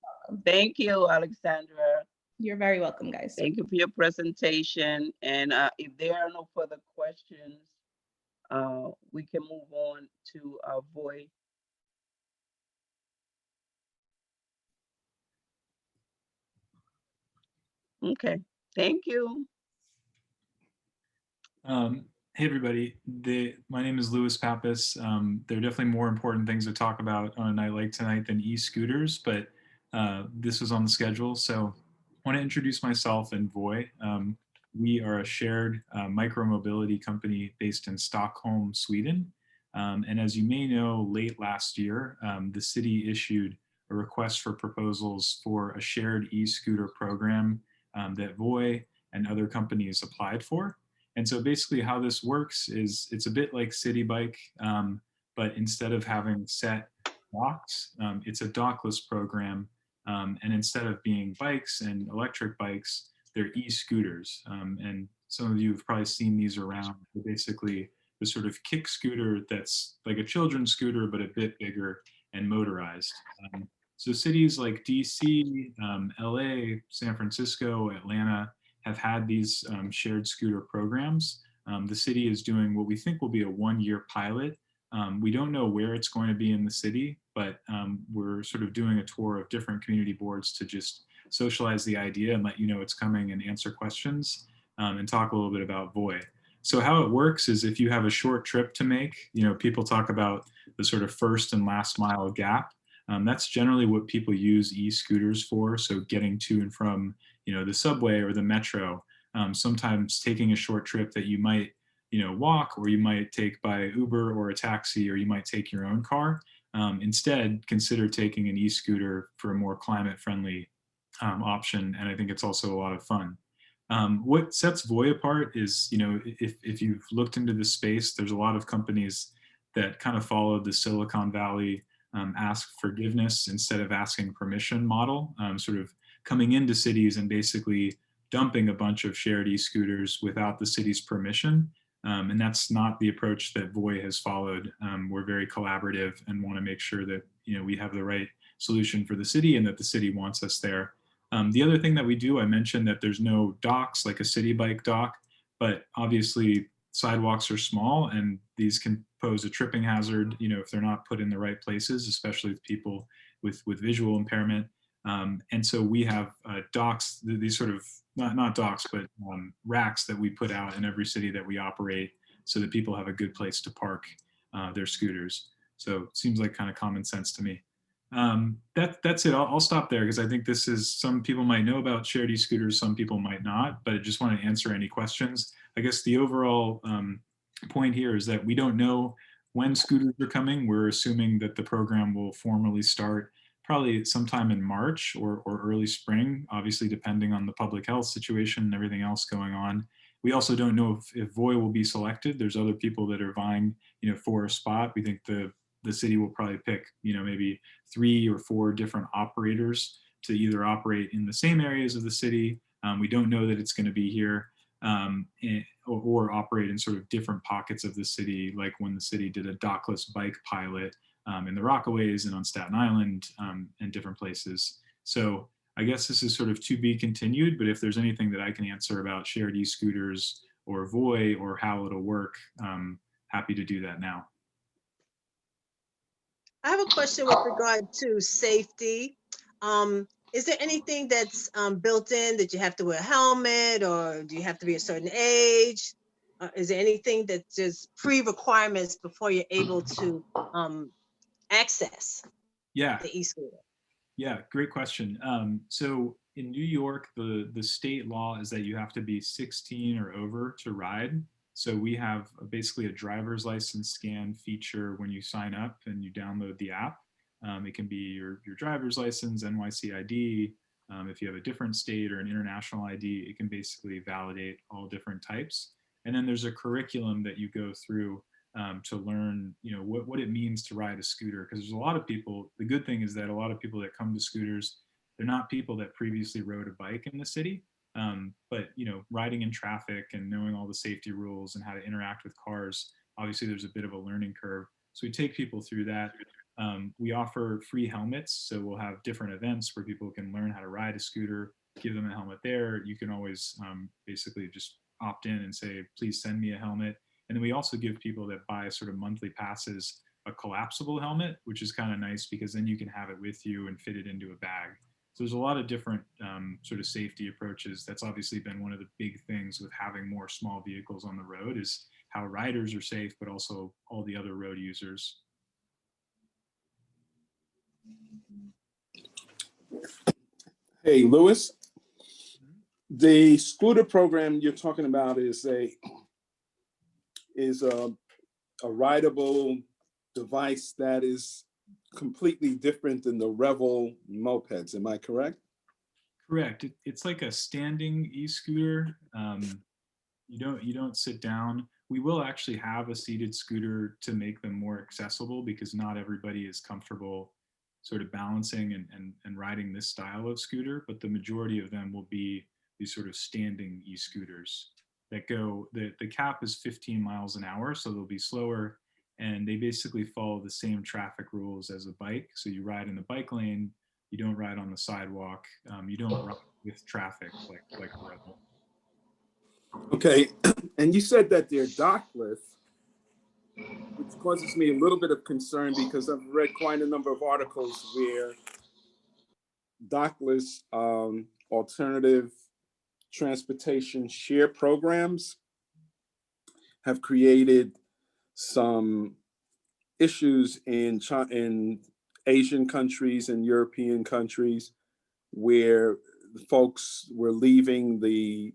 Thank you, Alexandra. You're very welcome, guys. Thank you for your presentation. And if there are no further questions, we can move on to Voy. Okay, thank you. Hey everybody, my name is Louis Pappas. There are definitely more important things to talk about on a night like tonight than e-scooters, but this was on the schedule. So I want to introduce myself and Voy. We are a shared micromobility company based in Stockholm, Sweden. And as you may know, late last year, the city issued a request for proposals for a shared e-scooter program that Voy and other companies applied for. And so basically how this works is it's a bit like City Bike, but instead of having set docks, it's a dockless program. And instead of being bikes and electric bikes, they're e-scooters. And some of you have probably seen these around. They're basically the sort of kick scooter that's like a children's scooter, but a bit bigger and motorized. So cities like DC, LA, San Francisco, Atlanta have had these shared scooter programs. The city is doing what we think will be a one-year pilot. We don't know where it's going to be in the city, but we're sort of doing a tour of different community boards to just socialize the idea and let you know it's coming and answer questions and talk a little bit about Voy. So how it works is if you have a short trip to make, people talk about the sort of first and last mile gap. That's generally what people use e-scooters for. So getting to and from, the subway or the metro, sometimes taking a short trip that you might, walk, or you might take by Uber or a taxi, or you might take your own car. Instead, consider taking an e-scooter for a more climate friendly option. And I think it's also a lot of fun. What sets Voy apart is, if you've looked into the space, there's a lot of companies that kind of followed the Silicon Valley ask forgiveness instead of asking permission model, sort of coming into cities and basically dumping a bunch of shared e-scooters without the city's permission. And that's not the approach that Voy has followed. We're very collaborative and want to make sure that we have the right solution for the city and that the city wants us there. The other thing that we do, I mentioned that there's no docks like a city bike dock, but obviously sidewalks are small and these can pose a tripping hazard, if they're not put in the right places, especially with people with visual impairment. And so we have docks, these sort of, not docks, but racks that we put out in every city that we operate so that people have a good place to park their scooters. So it seems like kind of common sense to me. That's it. I'll stop there because I think this is, some people might know about shared e-scooters, some people might not, but I just want to answer any questions. I guess the overall point here is that we don't know when scooters are coming. We're assuming that the program will formally start probably sometime in March or early spring, obviously depending on the public health situation and everything else going on. We also don't know if Voy will be selected. There's other people that are vying, for a spot. We think the city will probably pick, maybe 3 or 4 different operators to either operate in the same areas of the city. We don't know that it's going to be here or operate in sort of different pockets of the city, like when the city did a dockless bike pilot in the Rockaways and on Staten Island and different places. So I guess this is sort of to be continued, but if there's anything that I can answer about shared e-scooters or Voy or how it'll work, happy to do that now. I have a question with regard to safety. Is there anything that's built in that you have to wear a helmet, or do you have to be a certain age? Is there anything that's just pre-requirements before you're able to access the e-scooter? Yeah, great question. So in New York, the state law is that you have to be 16 or over to ride. So we have basically a driver's license scan feature when you sign up and you download the app. It can be your driver's license, NYC ID. If you have a different state or an international ID, it can basically validate all different types. And then there's a curriculum that you go through to learn, what it means to ride a scooter. Because there's a lot of people, the good thing is that a lot of people that come to scooters, they're not people that previously rode a bike in the city. But riding in traffic and knowing all the safety rules and how to interact with cars, obviously there's a bit of a learning curve. So we take people through that. We offer free helmets. So we'll have different events where people can learn how to ride a scooter, give them a helmet there. You can always basically just opt in and say, please send me a helmet. And then we also give people that buy sort of monthly passes a collapsible helmet, which is kind of nice because then you can have it with you and fit it into a bag. So there's a lot of different sort of safety approaches. That's obviously been one of the big things with having more small vehicles on the road, is how riders are safe, but also all the other road users. Hey, Lewis, the scooter program you're talking about is a rideable device that is completely different than the Revel mopeds. Am I correct? Correct. It's like a standing e-scooter. You don't sit down. We will actually have a seated scooter to make them more accessible because not everybody is comfortable sort of balancing and riding this style of scooter, but the majority of them will be these sort of standing e-scooters that go, the cap is 15 miles an hour, so they'll be slower, and they basically follow the same traffic rules as a bike. So you ride in the bike lane, you don't ride on the sidewalk, you don't ride with traffic like a Revel. Okay, and you said that they're dockless, which causes me a little bit of concern because I've read quite a number of articles where dockless alternative transportation share programs have created some issues in Asian countries and European countries where folks were leaving the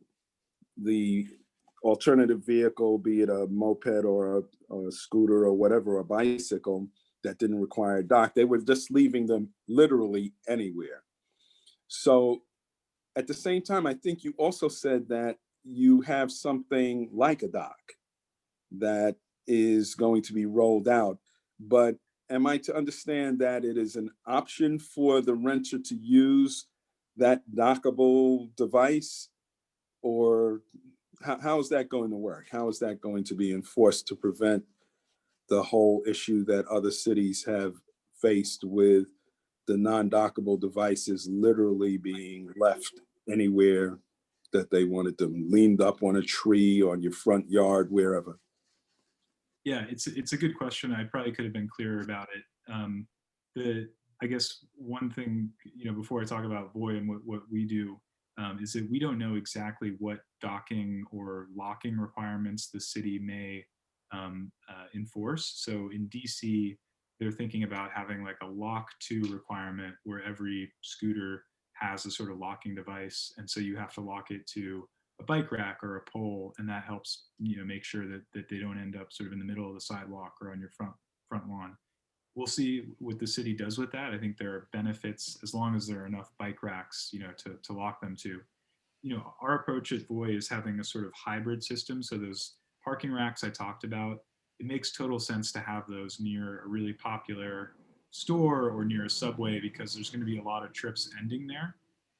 alternative vehicle, be it a moped or a scooter or whatever, a bicycle that didn't require a dock. They were just leaving them literally anywhere. So at the same time, I think you also said that you have something like a dock that is going to be rolled out. But am I to understand that it is an option for the renter to use that dockable device or how is that going to work? How is that going to be enforced to prevent the whole issue that other cities have faced with the non-dockable devices literally being left anywhere that they wanted them, leaned up on a tree, on your front yard, wherever? Yeah, it's a good question. I probably could have been clearer about it. I guess one thing, before I talk about Voy and what we do, is that we don't know exactly what docking or locking requirements the city may enforce. So in DC, they're thinking about having like a lock to requirement where every scooter has a sort of locking device. And so you have to lock it to a bike rack or a pole, and that helps make sure that they don't end up sort of in the middle of the sidewalk or on your front lawn. We'll see what the city does with that. I think there are benefits as long as there are enough bike racks to lock them to. Our approach at Voy is having a sort of hybrid system. So those parking racks I talked about, it makes total sense to have those near a really popular store or near a subway because there's going to be a lot of trips ending there.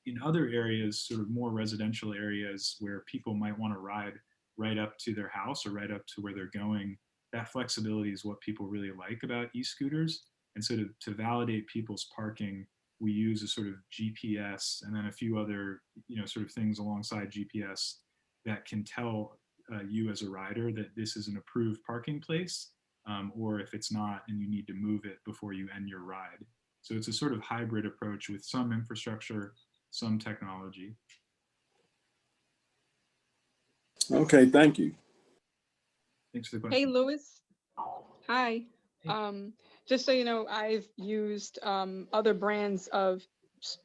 In other areas, sort of more residential areas where people might want to ride right up to their house or right up to where they're going, that flexibility is what people really like about e-scooters. And so to validate people's parking, we use a sort of GPS and then a few other, sort of things alongside GPS that can tell you as a rider that this is an approved parking place, or if it's not and you need to move it before you end your ride. So it's a sort of hybrid approach with some infrastructure, some technology. Okay, thank you. Thanks for the question. Hey, Louis. Hi. Just so you know, I've used other brands of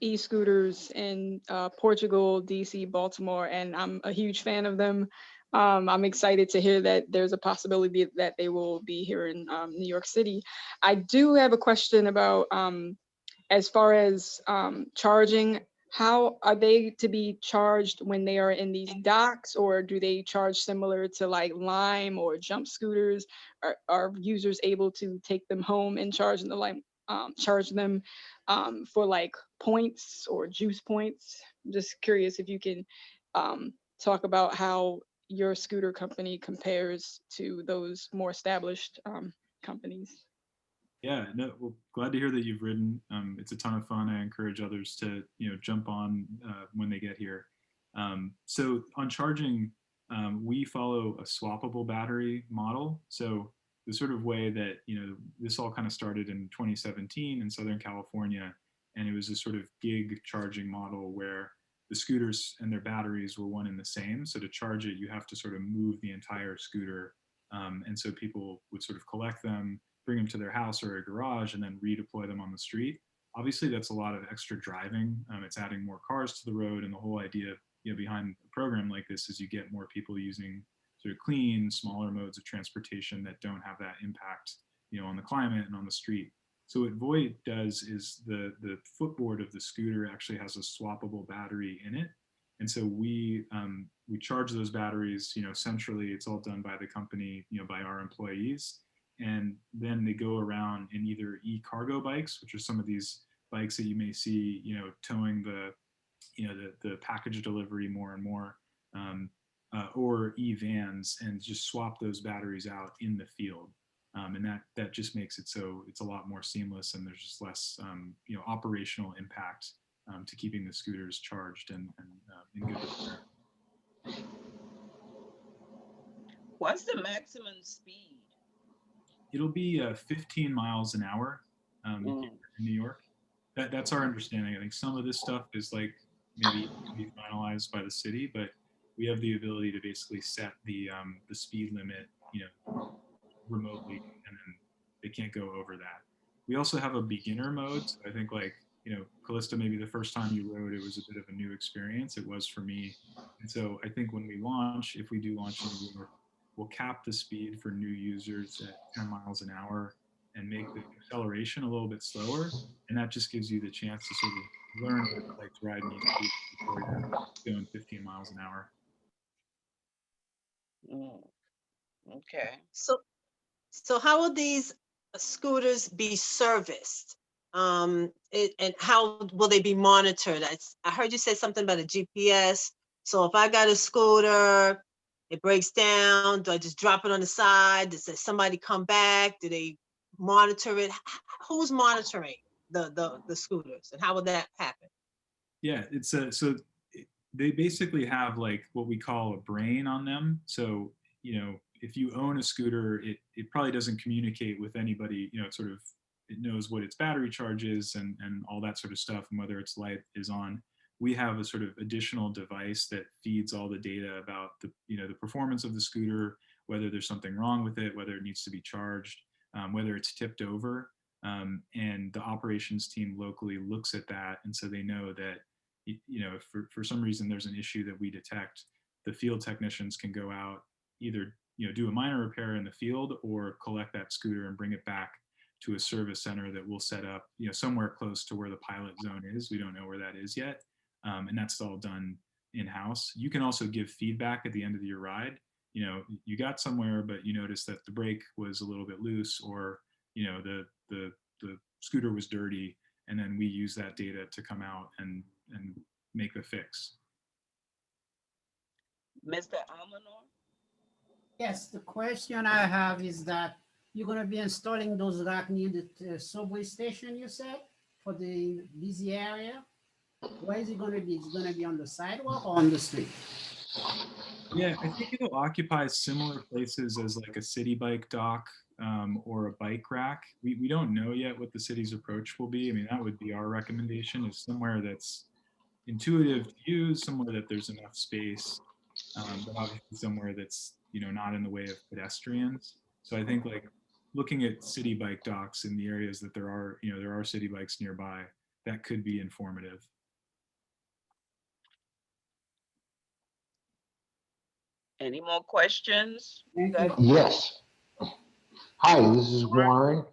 e-scooters in Portugal, DC, Baltimore, and I'm a huge fan of them. I'm excited to hear that there's a possibility that they will be here in New York City. I do have a question about as far as charging. How are they to be charged when they are in these docks, or do they charge similar to like Lime or Jump scooters? Are users able to take them home and charge them for like points or juice points? I'm just curious if you can talk about how your scooter company compares to those more established companies. Yeah, no, well, glad to hear that you've ridden. It's a ton of fun. I encourage others to, jump on when they get here. So on charging, we follow a swappable battery model. So the sort of way that, this all kind of started in 2017 in Southern California, and it was a sort of gig charging model where the scooters and their batteries were one and the same. So to charge it, you have to sort of move the entire scooter. And so people would sort of collect them, bring them to their house or a garage, and then redeploy them on the street. Obviously, that's a lot of extra driving. It's adding more cars to the road, and the whole idea, behind a program like this is you get more people using sort of clean, smaller modes of transportation that don't have that impact, on the climate and on the street. So what Voy does is the footboard of the scooter actually has a swappable battery in it, and so we charge those batteries, centrally. It's all done by the company, by our employees. And then they go around in either e-cargo bikes, which are some of these bikes that you may see, towing the package delivery more and more, or e-vans, and just swap those batteries out in the field. And that just makes it so it's a lot more seamless, and there's just less, operational impact to keeping the scooters charged and in good repair. What's the maximum speed? It'll be 15 miles an hour in New York. That's our understanding. I think some of this stuff is like maybe to be finalized by the city, but we have the ability to basically set the speed limit, remotely, and then they can't go over that. We also have a beginner mode. So I think Callista, maybe the first time you rode, it was a bit of a new experience. It was for me. And so I think when we launch, if we do launch in New York, we'll cap the speed for new users at 10 miles an hour and make the acceleration a little bit slower. And that just gives you the chance to sort of learn what it's like to ride in these speeds before you're going 15 miles an hour. Okay. So how will these scooters be serviced? And how will they be monitored? I heard you say something about a GPS. So if I got a scooter, it breaks down, do I just drop it on the side? Does somebody come back? Do they monitor it? Who's monitoring the scooters, and how would that happen? Yeah, it's they basically have like what we call a brain on them. So, if you own a scooter, it probably doesn't communicate with anybody, it knows what its battery charge is and all that sort of stuff, and whether its light is on. We have a sort of additional device that feeds all the data about the performance of the scooter, whether there's something wrong with it, whether it needs to be charged, whether it's tipped over. And the operations team locally looks at that, and so they know that if for some reason there's an issue that we detect, the field technicians can go out, either do a minor repair in the field or collect that scooter and bring it back to a service center that we'll set up somewhere close to where the pilot zone is. We don't know where that is yet, and that's all done in-house. You can also give feedback at the end of your ride. You got somewhere, but you noticed that the brake was a little bit loose, or the scooter was dirty, and then we use that data to come out and make the fix. Mr. Almanor? Yes, the question I have is that you're going to be installing those racks near the subway station, you said, for the busy area. Where is it going to be? Is it going to be on the sidewalk or on the street? Yeah, I think it'll occupy similar places as like a city bike dock or a bike rack. We don't know yet what the city's approach will be. I mean, that would be our recommendation, is somewhere that's intuitive to use, somewhere that there's enough space, but obviously somewhere that's not in the way of pedestrians. So I think like looking at city bike docks in the areas that there are city bikes nearby, that could be informative. Any more questions? Yes. Hi, this is Warren.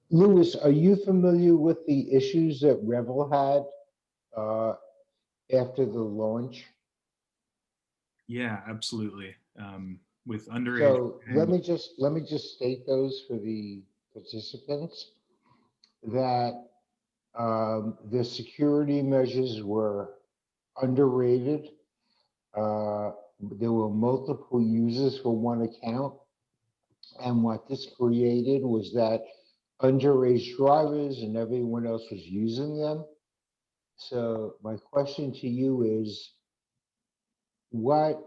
Louis, are you familiar with the issues that Revel had after the launch? Yeah, absolutely. With underage. So let me just state those for the participants, that the security measures were underrated. There were multiple users for one account. And what this created was that underage drivers and everyone else was using them. So my question to you is, what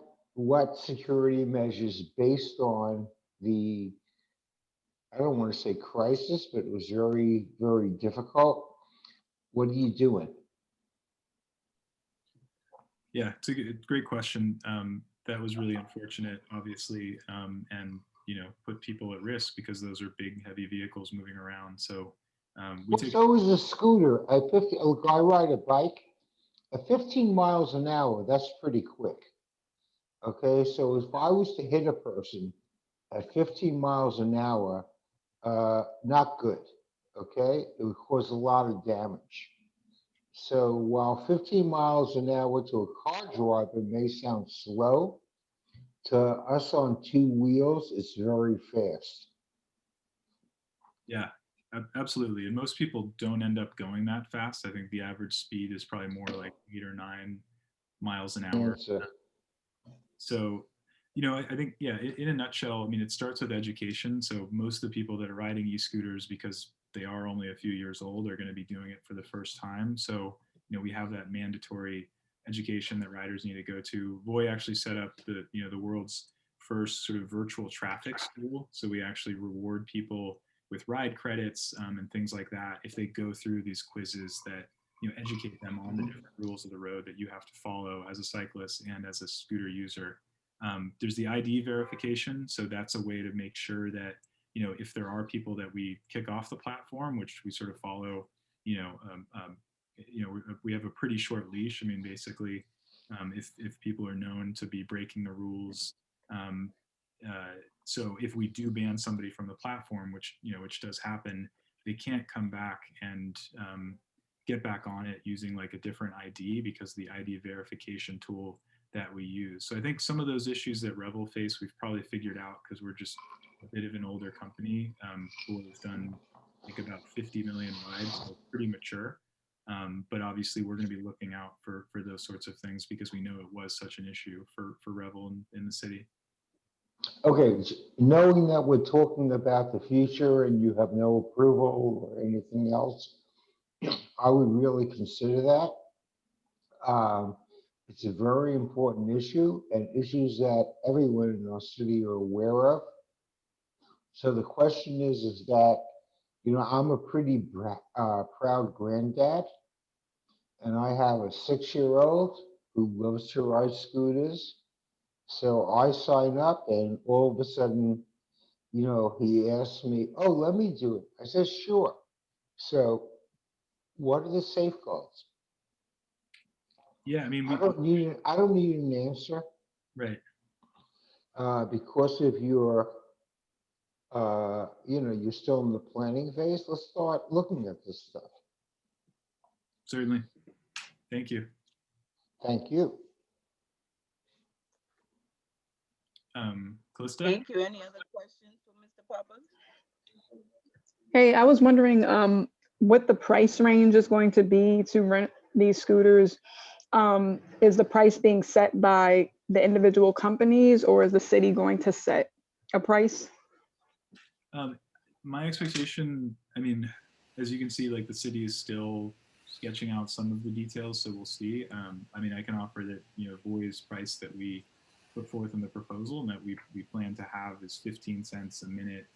security measures, based on the, I don't want to say crisis, but it was very, very difficult. What are you doing? Yeah, it's a great question. That was really unfortunate, obviously, and put people at risk because those are big, heavy vehicles moving around. So So is a scooter. Look, I ride a bike at 15 miles an hour. That's pretty quick. Okay, so if I was to hit a person at 15 miles an hour, not good. Okay, it would cause a lot of damage. So while 15 miles an hour to a car driver may sound slow, to us on two wheels, it's very fast. Yeah, absolutely. And most people don't end up going that fast. I think the average speed is probably more like 8 or 9 miles an hour. So, I think, yeah, in a nutshell, I mean, it starts with education. So most of the people that are riding e-scooters, because they are only a few years old, are going to be doing it for the first time. So, we have that mandatory education that riders need to go to. Voy actually set up the world's first sort of virtual traffic school. So we actually reward people with ride credits and things like that if they go through these quizzes that educate them on the different rules of the road that you have to follow as a cyclist and as a scooter user. There's the ID verification, so that's a way to make sure that if there are people that we kick off the platform, which we sort of follow, we have a pretty short leash. I mean, basically, if people are known to be breaking the rules, so if we do ban somebody from the platform, which does happen, they can't come back and get back on it using like a different ID, because the ID verification tool that we use. So I think some of those issues that Revel face, we've probably figured out because we're just a bit of an older company who has done, I think, about 50 million rides, so pretty mature. But obviously, we're going to be looking out for those sorts of things because we know it was such an issue for Revel in the city. Okay, knowing that we're talking about the future and you have no approval or anything else, I would really consider that. It's a very important issue and issues that everyone in our city are aware of. So the question is that, you know, I'm a pretty proud granddad, and I have a 6-year-old who loves to ride scooters. So I sign up, and all of a sudden, you know, he asked me, "Oh, let me do it." I said, "Sure." So, what are the safeguards? Yeah, I mean, I don't need an answer, right. because if you're, you know, you're still in the planning phase. Let's start looking at this stuff. Certainly. Thank you. Thank you. Calista? Thank you. Any other questions for Mr. Pappas? Hey, I was wondering what the price range is going to be to rent these scooters. Is the price being set by the individual companies, or is the city going to set a price? My expectation, I mean, as you can see, like the city is still sketching out some of the details, so we'll see. I mean, I can offer that, you know, Voy's price that we put forth in the proposal and that we plan to have is 15 cents a minute,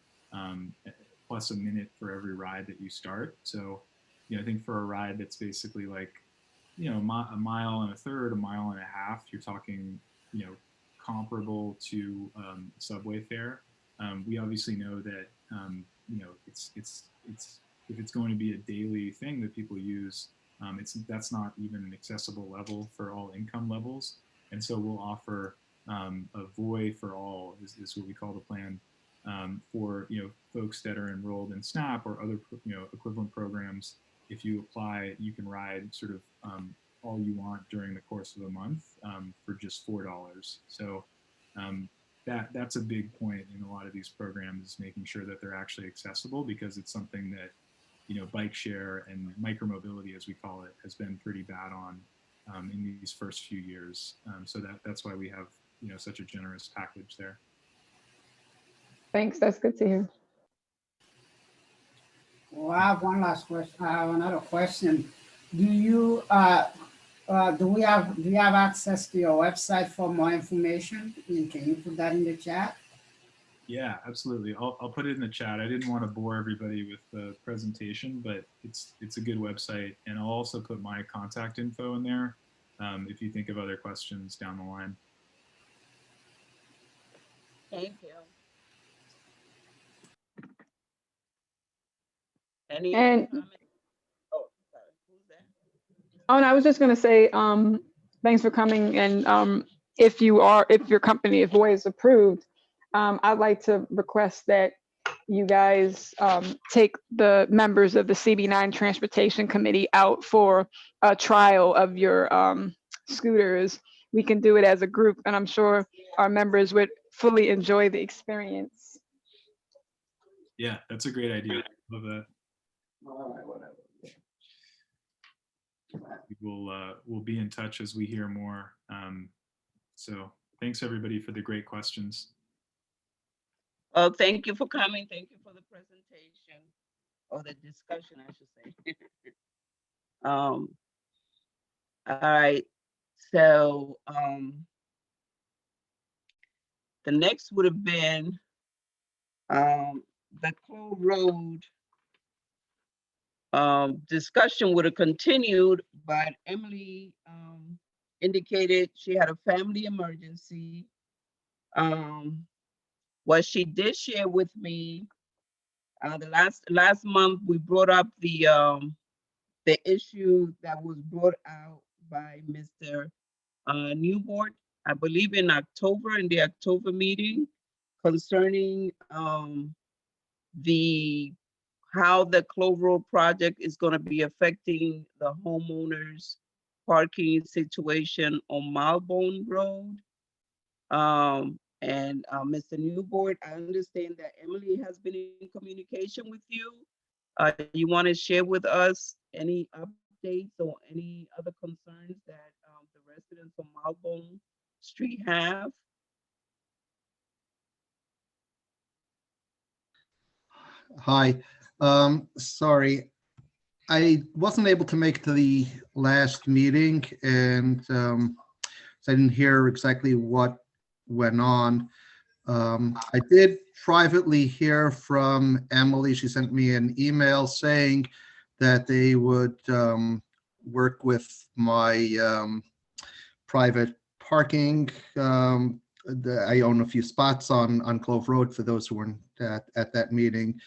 plus a minute for every ride that you start. So, you know, I think for a ride that's basically like, you know, a mile and a third, a mile and a half, you're talking, you know, comparable to subway fare. We obviously know that, you know, it's if it's going to be a daily thing that people use, that's not even an accessible level for all income levels. And so we'll offer a Voy for all is what we call the plan, for, you know, folks that are enrolled in SNAP or other, you know, equivalent programs. If you apply, you can ride sort of all you want during the course of a month for just $4. So that's a big point in a lot of these programs, is making sure that they're actually accessible, because it's something that, you know, bike share and micromobility, as we call it, has been pretty bad on in these first few years. So that's why we have, you know, such a generous package there. Thanks, that's good to hear. Well, I have one last question. I have another question. Do you do you have access to your website for more information? And can you put that in the chat? Yeah, absolutely. I'll put it in the chat. I didn't want to bore everybody with the presentation, but it's a good website, and I'll also put my contact info in there if you think of other questions down the line. Thank you. Any And other comments? Oh, sorry. Who's that? oh, and I was just gonna say, thanks for coming. And if your company, if Voy is approved, I'd like to request that you guys take the members of the CB9 Transportation Committee out for a trial of your scooters. We can do it as a group, and I'm sure our members would fully enjoy the experience. Yeah, that's a great idea. Love that. All right, whatever. We'll be in touch as we hear more. So thanks everybody for the great questions. Oh, thank you for coming. Thank you for the presentation, or the discussion, I should say. All right. So the next would have been the Clove Road discussion would have continued, but Emily indicated she had a family emergency. What she did share with me, the last month we brought up the issue that was brought out by Mr. Newport, I believe in October, in the October meeting, concerning how the Clove Road project is going to be affecting the homeowners' parking situation on Malbone Road. And Mr. Newport, I understand that Emily has been in communication with you. You want to share with us any updates or any other concerns that the residents of Malbone Street have? Hi, sorry, I wasn't able to make it to the last meeting, and so I didn't hear exactly what went on. I did privately hear from Emily. She sent me an email saying that they would work with my private parking. I own a few spots on Clove Road for those who weren't at that meeting.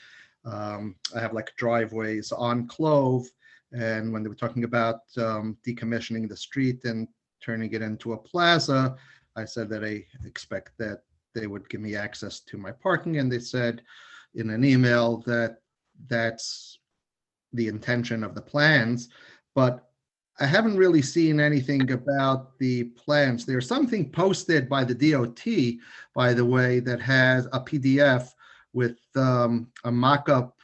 I have like driveways on Clove, and when they were talking about decommissioning the street and turning it into a plaza, I said that I expect that they would give me access to my parking, and they said in an email that that's the intention of the plans, but I haven't really seen anything about the plans. There's something posted by the DOT, by the way, that has a PDF with a mock-up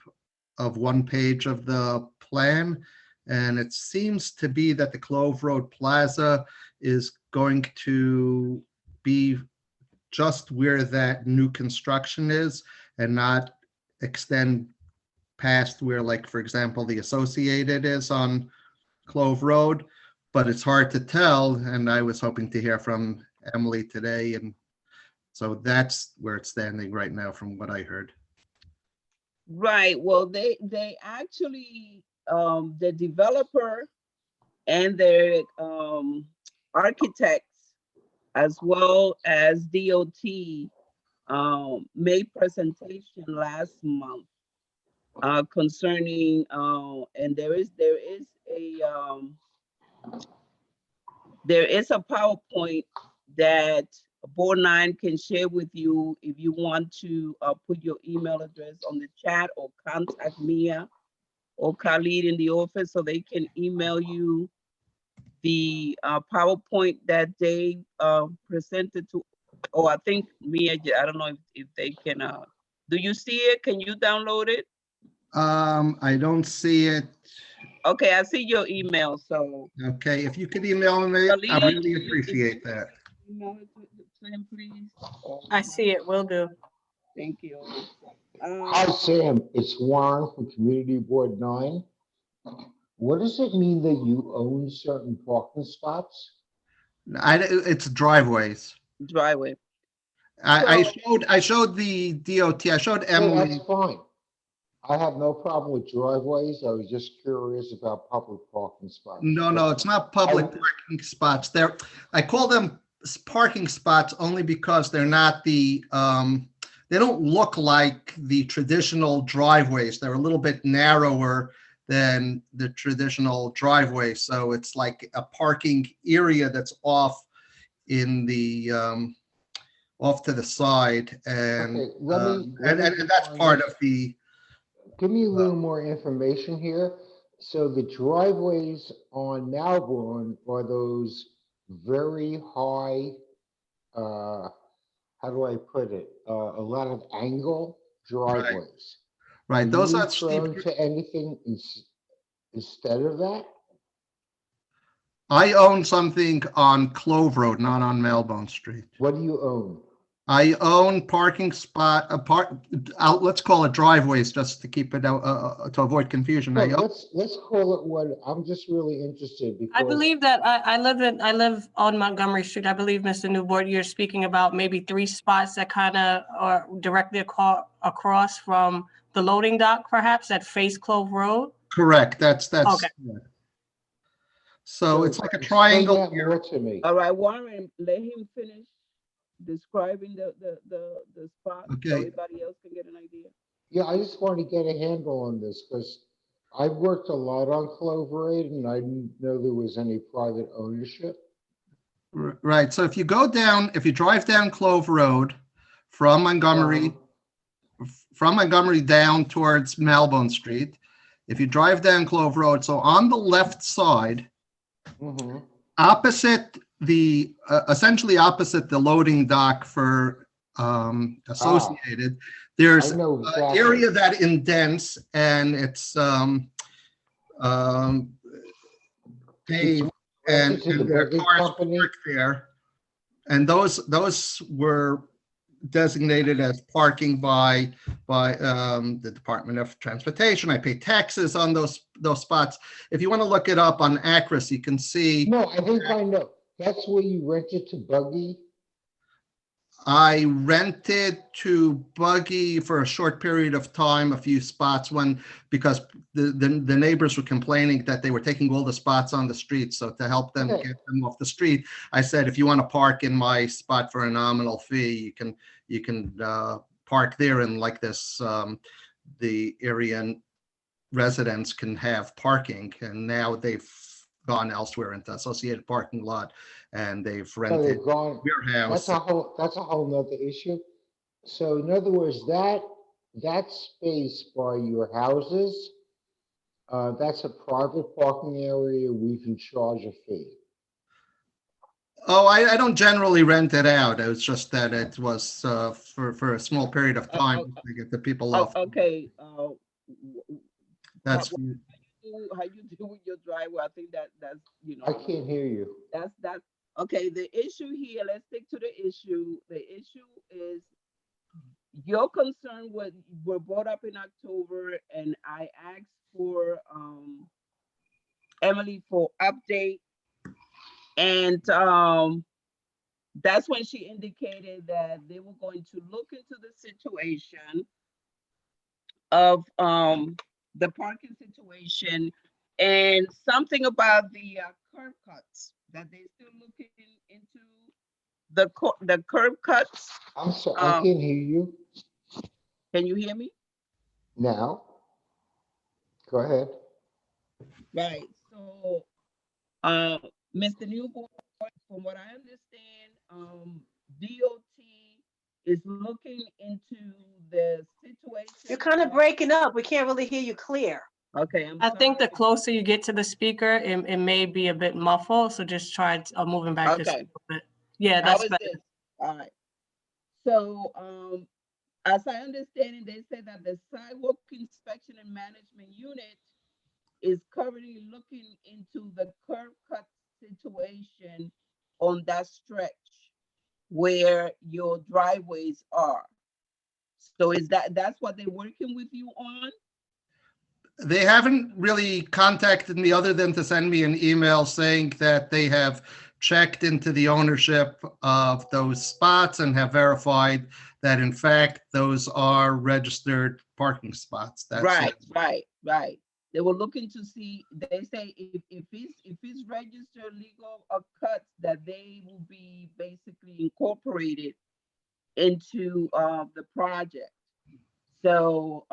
of one page of the plan. And it seems to be that the Clove Road Plaza is going to be just where that new construction is and not extend past where, like, for example, the Associated is on Clove Road, but it's hard to tell. And I was hoping to hear from Emily today. And so that's where it's standing right now from what I heard. Right, well, they actually, the developer and their architects, as well as DOT, made presentation last month concerning, and there is a PowerPoint that Board 9 can share with you if you want to put your email address on the chat or contact Mia or Khalid in the office so they can email you the PowerPoint that they presented to, or I think Mia, I don't know if they can, do you see it? Can you download it? I don't see it. Okay, I see your email, so. Okay, if you could email me, I really appreciate that. Email it to him, please. I see it, will do. Thank you. Hi, Sam. It's Warren from Community Board 9. What does it mean that you own certain parking spots? It's driveways. Driveway. I showed the DOT. I showed Yeah, Emily. that's fine. I have no problem with driveways. I was just curious about public parking spots. No, it's not public parking spots. I call them parking spots only because they're not the, they don't look like the traditional driveways. They're a little bit narrower than the traditional driveway. So it's like a parking area that's off in the, off to the side. And, Okay, let me and that's part of the, give me a little more information here. So the driveways on Malbourne are those very high, how do I put it? A lot of angle driveways. right, those are prone steep. to anything instead of that? I own something on Clove Road, not on Malbone Street. What do you own? I own parking spot, let's call it driveways, just to keep it out, to avoid confusion. Well, let's call it what, I'm just really interested because. I believe that I live on Montgomery Street. I believe, Mr. Newbold, you're speaking about maybe 3 spots that kind of are directly across from the loading dock, perhaps, that face Clove Road. Correct, that's. Okay. So it's like a triangle. Explain that more to me. All right, Warren, let him finish describing the spot so Okay. everybody else can get an idea. Yeah, I just want to get a handle on this because I've worked a lot on Clove Road and I didn't know there was any private ownership. Right, so if you drive down Clove Road from Montgomery down towards Malbone Street, if you drive down Clove Road, so on the left side, opposite the, essentially opposite the loading dock for Associated, there's I know an exactly. area that indents, and it's paved rented and to the their buggy cars company? parked there. And those were designated as parking by the Department of Transportation. I pay taxes on those spots. If you want to look it up on Acris, you can see. No, I think I know. That's where you rented to Buggy? I rented to Buggy for a short period of time, a few spots because the neighbors were complaining that they were taking all the spots on the street. So to help them Okay. get them off the street, I said, if you want to park in my spot for a nominal fee, you can park there, and like this, the area residents can have parking. And now they've gone elsewhere into associated parking lot, and they've So rented they've gone, warehouse. that's a whole nother issue. So in other words, that space by your houses, that's a private parking area where you can charge a fee. Oh, I don't generally rent it out. It was just that it was for a small period of time to get the people off. Okay, That's how you do with your driveway, I think that's, you know. I can't hear you. That's, okay, the issue here, let's stick to the issue. The issue is your concern were brought up in October, and I asked for Emily for update. And that's when she indicated that they were going to look into the situation of the parking situation and something about the curb cuts, that they're still looking into the curb cuts. I'm sorry, I can't hear you Can you hear me? now. Go ahead. Right. So, Mr. Newborn, from what I understand, DOT is looking into the situation. You're kind of breaking up. We can't really hear you clear. Okay. I think the closer you get to the speaker, it may be a bit muffled, so just try moving back just a little bit. Yeah, How that's is better. this? All right. So, as I understand it, they said that the sidewalk inspection and management unit is currently looking into the curb cut situation on that stretch where your driveways are. So that's what they're working with you on? They haven't really contacted me other than to send me an email saying that they have checked into the ownership of those spots and have verified that in fact those are registered parking spots. That's Right, it. right. They were looking to see, they say if it's registered legal or cuts, that they will be basically incorporated into the project. So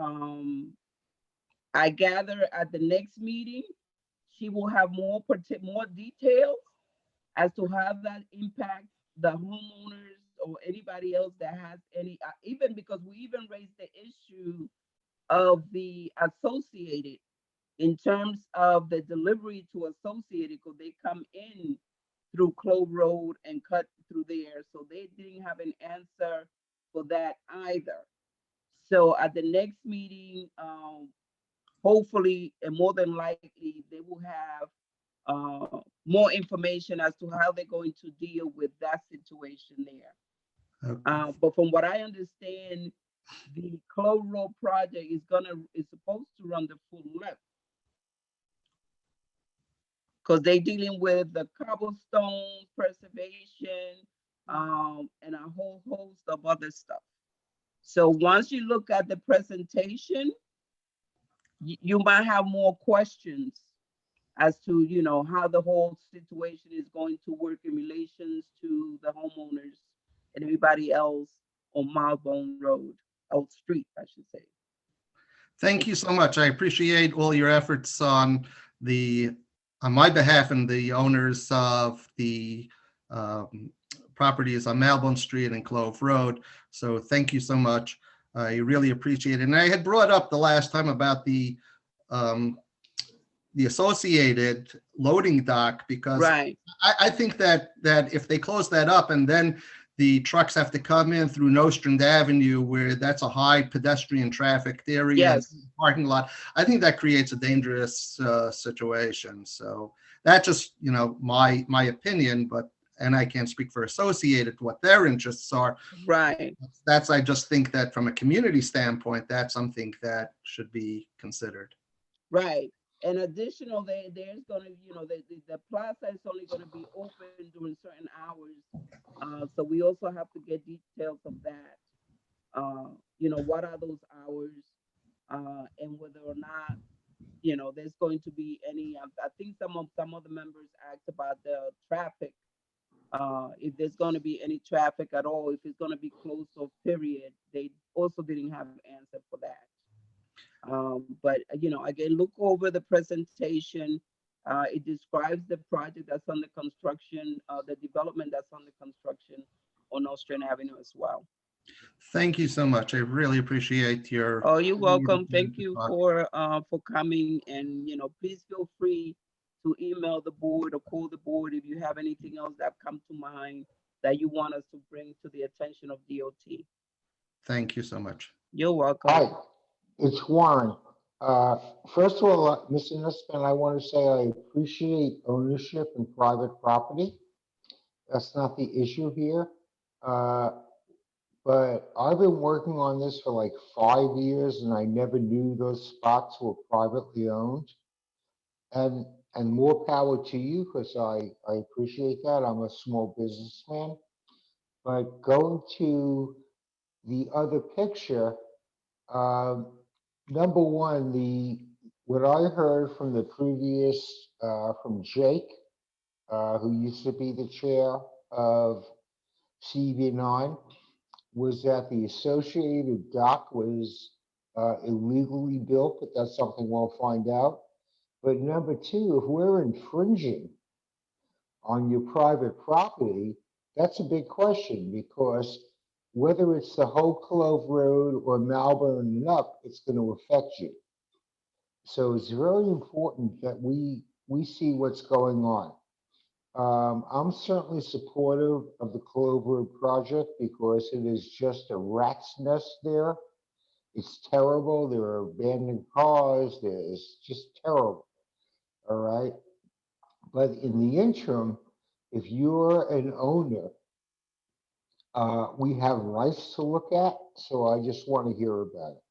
I gather at the next meeting, she will have more details as to how that impacts the homeowners or anybody else that has any, even because we even raised the issue of the associated in terms of the delivery to Associated, because they come in through Clove Road and cut through there. So they didn't have an answer for that either. So at the next meeting, hopefully and more than likely, they will have more information as to how they're going to deal with that situation there. Okay. But from what I understand, the Clove Road project is supposed to run the full length, because they're dealing with the cobblestone preservation and a whole host of other stuff. So once you look at the presentation, you might have more questions as to, you know, how the whole situation is going to work in relations to the homeowners and everybody else on Milebone Road, Old Street, I should say. Thank you so much. I appreciate all your efforts on my behalf and the owners of the properties on Malbone Street and Clove Road. So thank you so much. I really appreciate it. And I had brought up the last time about the associated loading dock, because Right. I think that if they close that up and then the trucks have to come in through Nostrand Avenue, where that's a high pedestrian trafficked area, Yes. parking lot, I think that creates a dangerous situation. So that's just, my opinion, and I can't speak for Associated, what their interests are. Right. I just think that from a community standpoint, that's something that should be considered. Right. And additional, there's gonna, the plaza is only gonna be open during certain hours. So we also have to get details of that. What are those hours? And whether or not, there's going to be any, I think some of the members asked about the traffic. If there's gonna be any traffic at all, if it's gonna be closed off, period. They also didn't have an answer for that. But again, look over the presentation. It describes the project that's under construction, the development that's under construction on Austrian Avenue as well. Thank you so much. I really appreciate your. Oh, you're welcome. Thank you for coming, and please feel free to email the board or call the board if you have anything else that come to mind that you want us to bring to the attention of DOT. Thank you so much. You're welcome. Hi, it's Warren. First of all, Mr. Nussbaum, I want to say I appreciate ownership in private property. That's not the issue here. But I've been working on this for like 5 years, and I never knew those spots were privately owned. And more power to you, because I appreciate that. I'm a small businessman. But going to the other picture, number one, what I heard from the previous, from Jake, who used to be the chair of CB9, was that the associated dock was illegally built, but that's something we'll find out. But number two, if we're infringing on your private property, that's a big question, because whether it's the whole Clove Road or Malvern and up, it's going to affect you. So it's very important that we see what's going on. I'm certainly supportive of the Clove Road project because it is just a rat's nest there. It's terrible. There are abandoned cars. It's just terrible. All right. But in the interim, if you're an owner, we have rights to look at. So I just want to hear about it.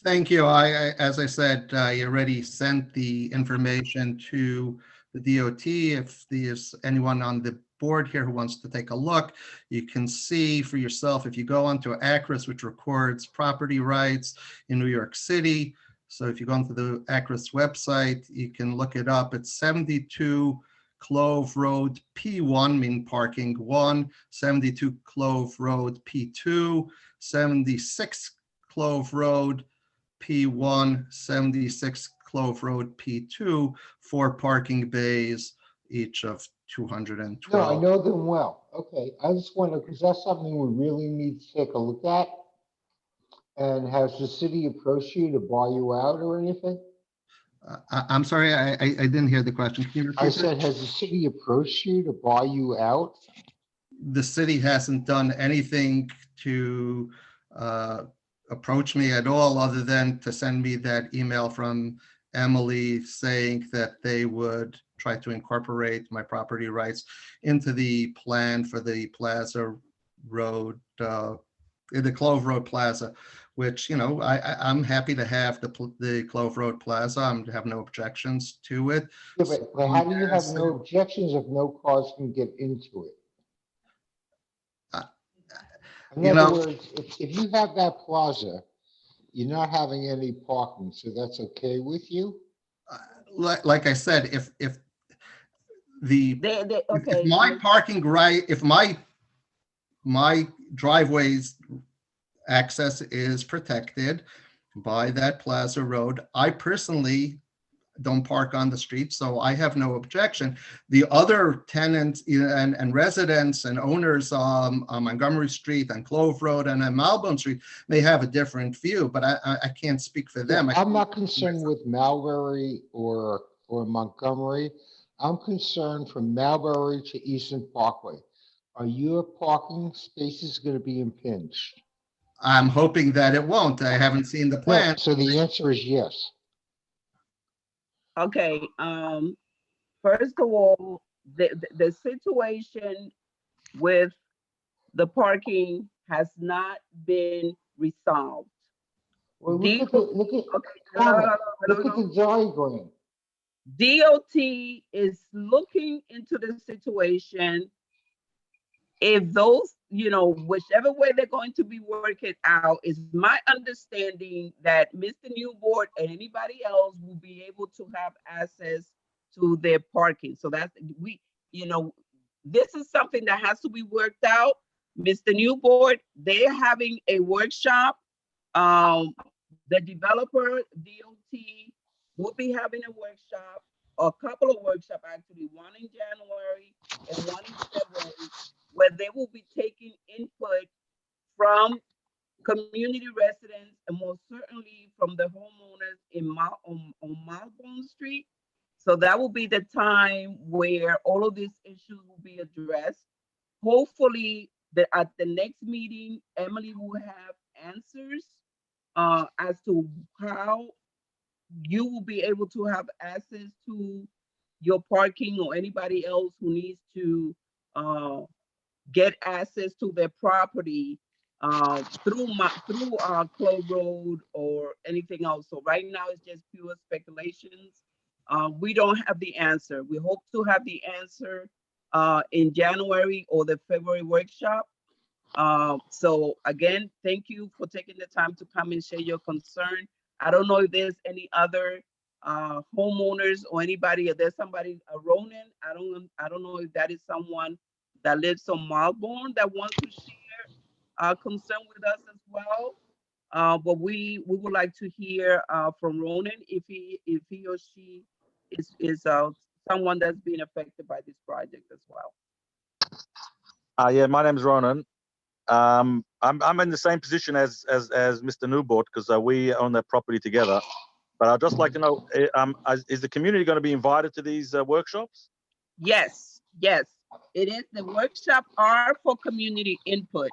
Thank you. As I said, I already sent the information to the DOT. If there's anyone on the board here who wants to take a look, you can see for yourself if you go onto ACRIS, which records property rights in New York City. So if you go onto the ACRIS website, you can look it up. It's 72 Clove Road P1, meaning parking 1, 72 Clove Road P2, 76 Clove Road P1, 76 Clove Road P2, 4 parking bays, each of 212. No, I know them well. Okay, I just wonder, because that's something we really need to take a look at. And has the city approached you to buy you out or anything? I'm sorry, I didn't hear the question. Can you repeat I that? said, has the city approached you to buy you out? The city hasn't done anything to approach me at all, other than to send me that email from Emily saying that they would try to incorporate my property rights into the plan for the Plaza Road, the Clove Road Plaza, which, I'm happy to have the Clove Road Plaza. I have no objections to it. Yeah, but how do you have no objections if no cars can get into it? In other words, if you have that plaza, you're not having any parking, so that's okay with you? Like I said, if okay. my parking right, if my driveway's access is protected by that Plaza Road, I personally don't park on the street, so I have no objection. The other tenants and residents and owners on Montgomery Street and Clove Road and on Malbone Street may have a different view, but I can't speak for them. I'm not concerned with Malbury or Montgomery. I'm concerned from Malbury to Eastern Parkway. Are your parking spaces going to be impinged? I'm hoping that it won't. I haven't seen the plan. So the answer is yes. Okay, first of all, the situation with the parking has not been resolved. Well, D- look at, okay, Carmen, hello, look at hello. the diagram. DOT is looking into the situation. If those, whichever way they're going to be working out, is my understanding that Mr. Newboard and anybody else will be able to have access to their parking. So that's this is something that has to be worked out. Mr. Newboard, they're having a workshop. The developer, DOT, will be having a workshop, a couple of workshops actually, one in January and one in February, where they will be taking input from community residents and most certainly from the homeowners on Malbone Street. So that will be the time where all of these issues will be addressed. Hopefully, at the next meeting, Emily will have answers as to how you will be able to have access to your parking, or anybody else who needs to get access to their property through Clove Road or anything else. So right now it's just pure speculations. We don't have the answer. We hope to have the answer in January or the February workshop. So again, thank you for taking the time to come and share your concern. I don't know if there's any other homeowners or anybody, if there's somebody, Ronan, I don't know if that is someone that lives on Malbone that wants to share concern with us as well. But we would like to hear from Ronan if he or she is someone that's being affected by this project as well. Yeah, my name's Ronan. I'm in the same position as Mr. Newboard because we own that property together. But I'd just like to know, is the community going to be invited to these workshops? Yes, yes, it is. The workshop are for community input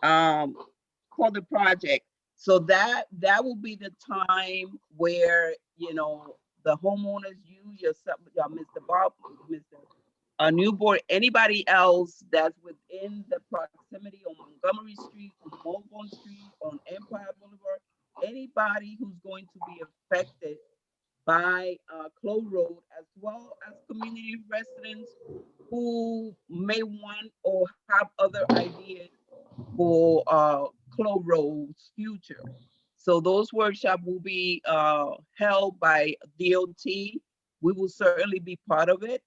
for the project. So that will be the time where the homeowners, you yourself, Mr. Bob, Mr. Newboard, anybody else that's within the proximity on Montgomery Street, on Malbone Street, on Empire Boulevard, anybody who's going to be affected by Clove Road, as well as community residents who may want or have other ideas for Clove Road's future. So those workshops will be held by DOT. We will certainly be part of it,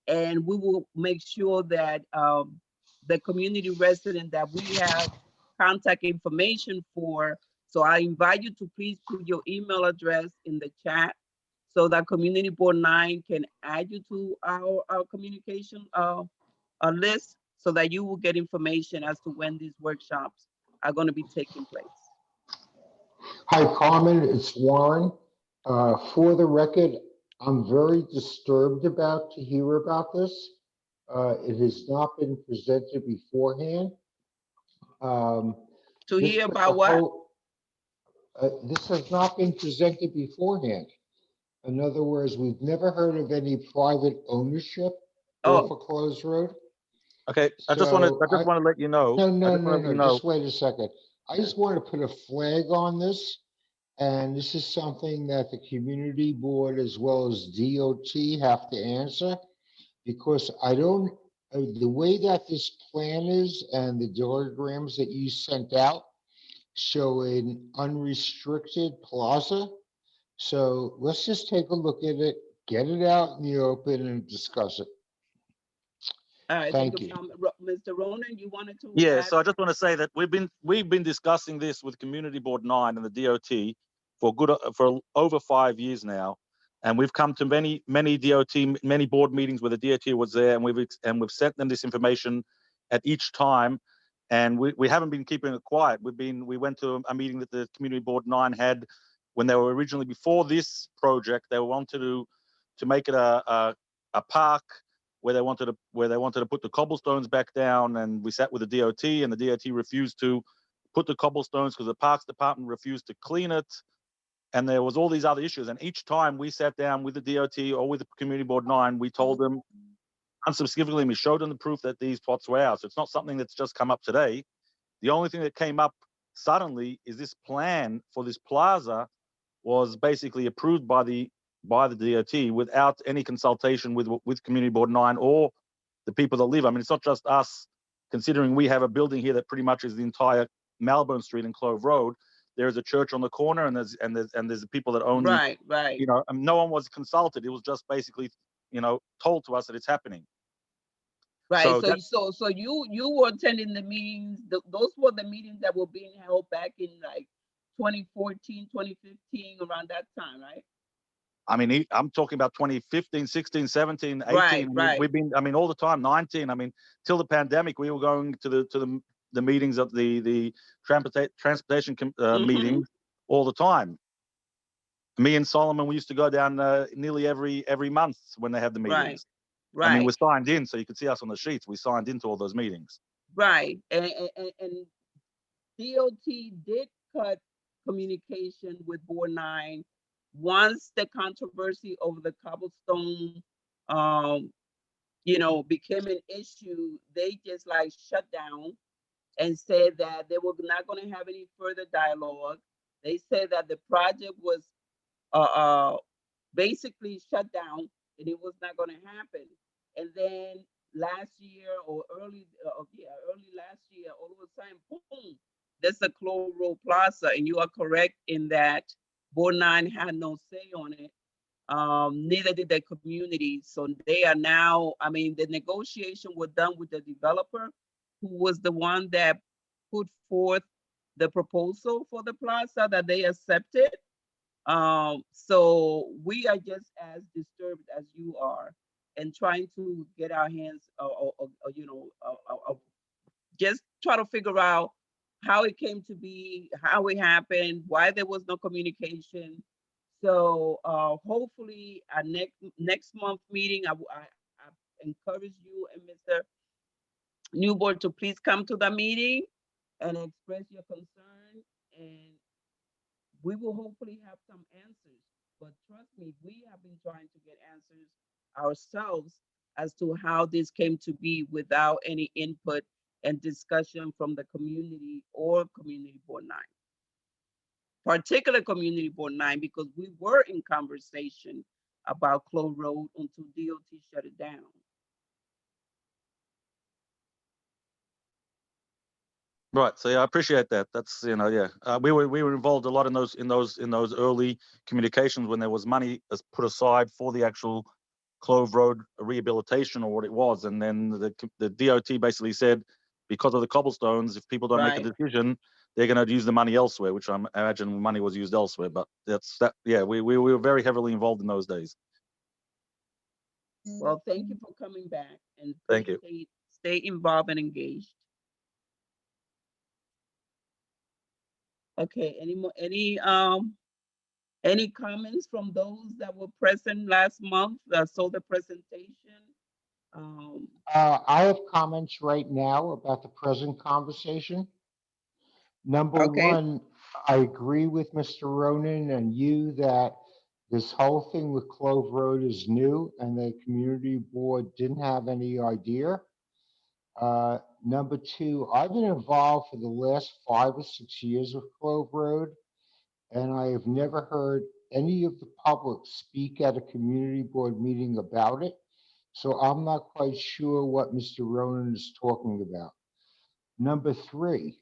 and we will make sure that the community resident that we have contact information for. So I invite you to please put your email address in the chat so that Community Board 9 can add you to our communication list, so that you will get information as to when these workshops are going to be taking place. Hi, Carmen, it's Warren. For the record, I'm very disturbed to hear about this. It has not been presented beforehand. To hear about what? This has not been presented beforehand. In other words, we've never heard of any private ownership off of Close Road. Okay, I just want to let you know. No, just wait a second. I just want to put a flag on this. And this is something that the community board as well as DOT have to answer, because the way that this plan is and the diagrams that you sent out show an unrestricted plaza. So let's just take a look at it, get it out in the open and discuss it. All right, Thank you. Mr. Ronan, you wanted to? Yeah, so I just want to say that we've been discussing this with Community Board 9 and the DOT for over 5 years now, and we've come to many board meetings where the DOT was there, and we've sent them this information at each time, and we haven't been keeping it quiet. We went to a meeting that the Community Board 9 had when they were originally, before this project, they wanted to make it a park where they wanted to put the cobblestones back down, and we sat with the DOT, and the DOT refused to put the cobblestones because the Parks Department refused to clean it. and there was all these other issues. And each time we sat down with the DOT or with the Community Board 9, we told them unspecifically, we showed them the proof that these plots were ours. So it's not something that's just come up today. The only thing that came up suddenly is this plan for this plaza was basically approved by the DOT without any consultation with Community Board 9 or the people that live. I mean, it's not just us, considering we have a building here that pretty much is the entire Melbourne Street and Clove Road. There's a church on the corner, and there's the people that own right. You know, no one was consulted. It was just basically, you know, told to us that it's happening. Right. So So you were attending the meetings. Those were the meetings that were being held back in like 2014, 2015, around that time, right? I mean, I'm talking about 2015, 16, 17, 18. Right, right. We've been, I mean, all the time, 19. I mean, till the pandemic, we were going to the meetings of the transportation meetings all the time. Me and Solomon, we used to go down nearly every month when they had the meetings. Right. I mean, we're signed in, so you can see us on the sheets. We signed into all those meetings. Right. And DOT did cut communication with Board 9 once the controversy over the cobblestone, you know, became an issue. They just like shut down and said that they were not going to have any further dialogue. They said that the project was basically shut down and it was not going to happen. And then last year or early last year, all of a sudden, boom, there's a Clove Road Plaza. And you are correct in that Board 9 had no say on it. Neither did the community. So they are now, I mean, the negotiation was done with the developer, who was the one that put forth the proposal for the plaza that they accepted. So we are just as disturbed as you are, and trying to get our hands, just try to figure out how it came to be, how it happened, why there was no communication. So hopefully our next month meeting, I encourage you and Mr. Newbold to please come to the meeting and express your concern, and we will hopefully have some answers. But trust me, we have been trying to get answers ourselves as to how this came to be without any input and discussion from the community or Community Board 9. Particular Community Board 9, because we were in conversation about Clove Road until DOT shut it down. Right. So yeah, I appreciate that. That's, you know, yeah. We were involved a lot in those early communications when there was money put aside for the actual Clove Road rehabilitation or what it was, and then the DOT basically said, because of the cobblestones, if people don't make a decision, they're going to use the money elsewhere, which I imagine money was used elsewhere. But that's that. Yeah, we were very heavily involved in those days. Well, thank you for coming back, and Thank you. Stay involved and engaged. Okay, any comments from those that were present last month that saw the presentation? I have comments right now about the present conversation. Number one, I agree with Mr. Ronan and you that this whole thing with Clove Road is new and the community board didn't have any idea. Number two, I've been involved for the last 5 or 6 years with Clove Road, and I have never heard any of the public speak at a community board meeting about it. So I'm not quite sure what Mr. Ronan is talking about. Number three,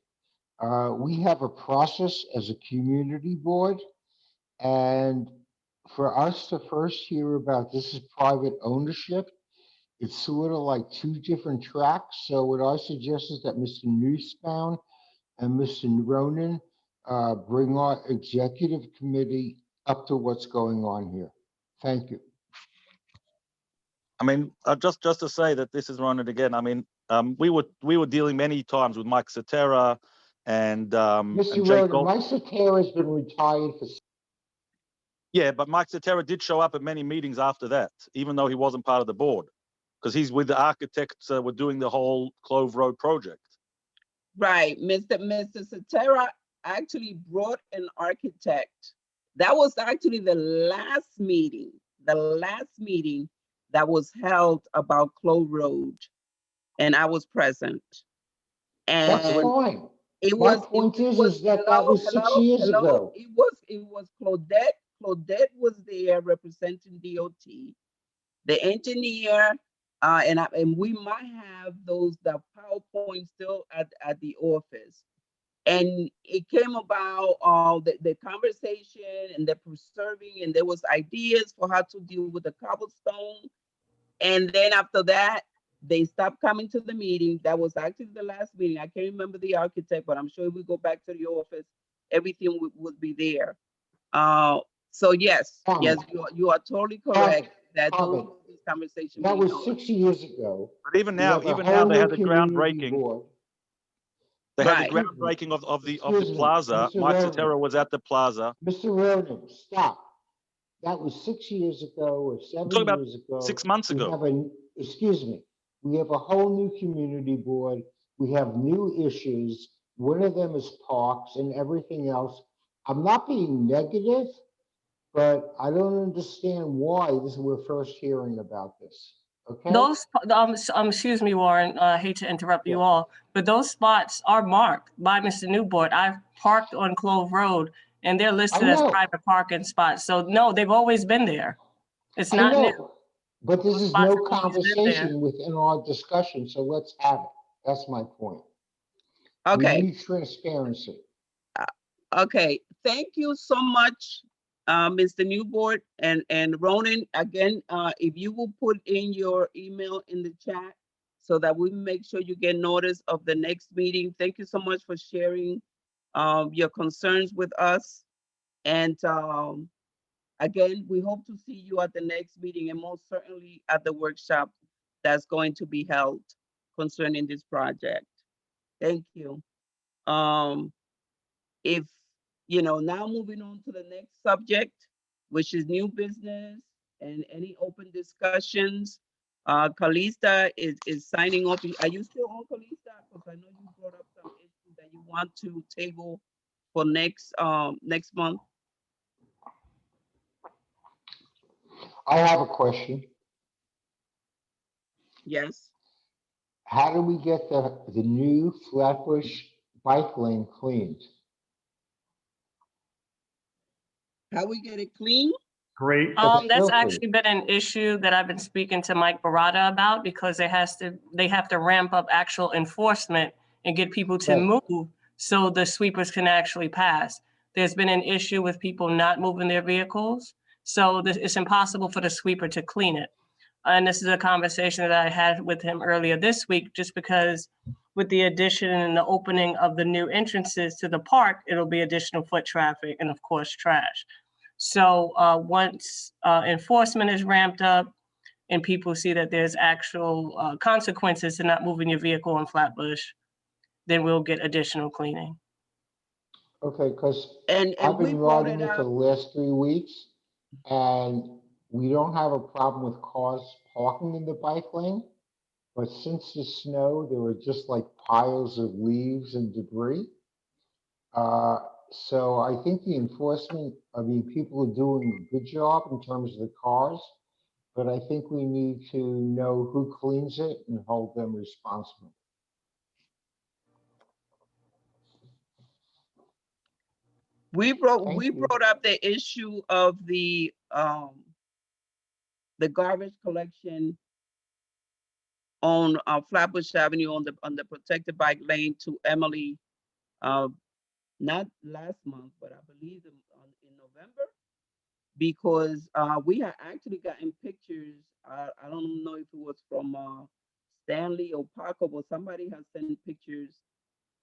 we have a process as a community board, and for us to first hear about this is private ownership, it's sort of like 2 different tracks. So what I suggest is that Mr. Newsbound and Mr. Ronan bring our executive committee up to what's going on here. Thank you. I mean, just to say that this is Ronan again. I mean, we were dealing many times with Mike Cetera and Mr. Jake Ronan, Mike Cetera has been retired for. Yeah, but Mike Cetera did show up at many meetings after that, even though he wasn't part of the board, because he's with the architects were doing the whole Clove Road project. Right, Mr. Cetera actually brought an architect That was actually the last meeting that was held about Clove Road, and I was present. That's And fine. it My was, point it is was, that hello, was 6 hello, years hello. ago. It was Claudette. Claudette was there representing DOT. The engineer, and we might have the PowerPoint still at the office. And it came about the conversation and the preserving, and there was ideas for how to deal with the cobblestone. And then after that, they stopped coming to the meeting. That was actually the last meeting. I can't remember the architect, but I'm sure if we go back to the office, everything would be there. So yes, yes, you are totally correct that those conversations. That was 6 years ago. But even We now, have a even whole now, they new had the community groundbreaking. board. They had the Right. groundbreaking of the Excuse me, plaza. Mr. Mike Ronan. Sotero was at the plaza. Mr. Ronan, stop. That was 6 years ago or 7 talking about years ago. 6 months We ago. have excuse me, we have a whole new community board. We have new issues. One of them is parks and everything else. I'm not being negative, but I don't understand why we're first hearing about this. Okay? Those, excuse me, Warren, I hate to interrupt you all, but those spots are marked by Mr. Newport. I've parked on Clove Road and they're listed as know. private parking spots. So no, they've always been there. It's I not know, new. but this Those is spots no have always been there. conversation within our discussion, so let's have it. That's my point. Okay. We need transparency. Okay, thank you so much, Mr. Newport and Ronan. Again, if you will put in your email in the chat so that we make sure you get notice of the next meeting. Thank you so much for sharing your concerns with us. And again, we hope to see you at the next meeting and most certainly at the workshop that's going to be held concerning this project. Thank you. If, now moving on to the next subject, which is new business and any open discussions. Kalista is signing off. Are you still on, Kalista? Because I know you brought up some issues that you want to table for next month. I have a question. Yes. How do we get the new Flatbush bike lane cleaned? How we get it clean? Great. That's actually been an issue that I've been speaking to Mike Barata about because they have to ramp up actual enforcement and get people to move so the sweepers can actually pass. There's been an issue with people not moving their vehicles, so it's impossible for the sweeper to clean it. And this is a conversation that I had with him earlier this week, just because with the addition and the opening of the new entrances to the park, it'll be additional foot traffic and of course trash. So once enforcement is ramped up and people see that there's actual consequences to not moving your vehicle in Flatbush, then we'll get additional cleaning. Okay, because and I've we been brought riding it it for the up. last 3 weeks, and we don't have a problem with cars parking in the bike lane. But since the snow, there were just like piles of leaves and debris. So I think the enforcement, people are doing a good job in terms of the cars, but I think we need to know who cleans it and hold them responsible. We brought up the issue of the garbage collection on Flatbush Avenue on the protected bike lane to Emily, not last month, but I believe in November, because we had actually gotten pictures. I don't know if it was from Stanley or Paco, but somebody has sent pictures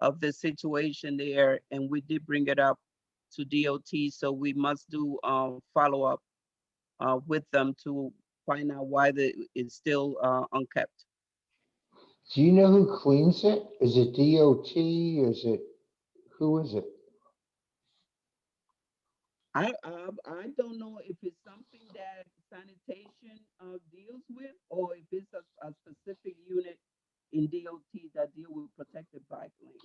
of the situation there, and we did bring it up to DOT. So we must do follow up with them to find out why it's still unkept. Do you know who cleans it? Is it DOT? Who is it? I don't know if it's something that sanitation deals with, or if it's a specific unit in DOT that deal with protected bike lanes.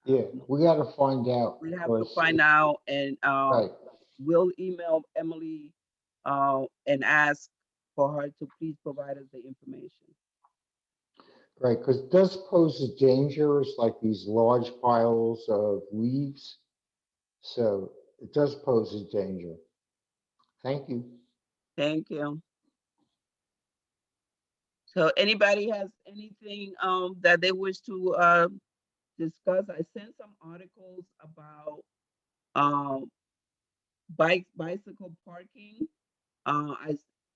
Yeah, we got to find out. We have to find out, and Right. we'll email Emily and ask for her to please provide us the information. Right, because it does pose a danger, it's like these large piles of leaves. So it does pose a danger. Thank you. Thank you. So anybody has anything that they wish to discuss? I sent some articles about bicycle parking.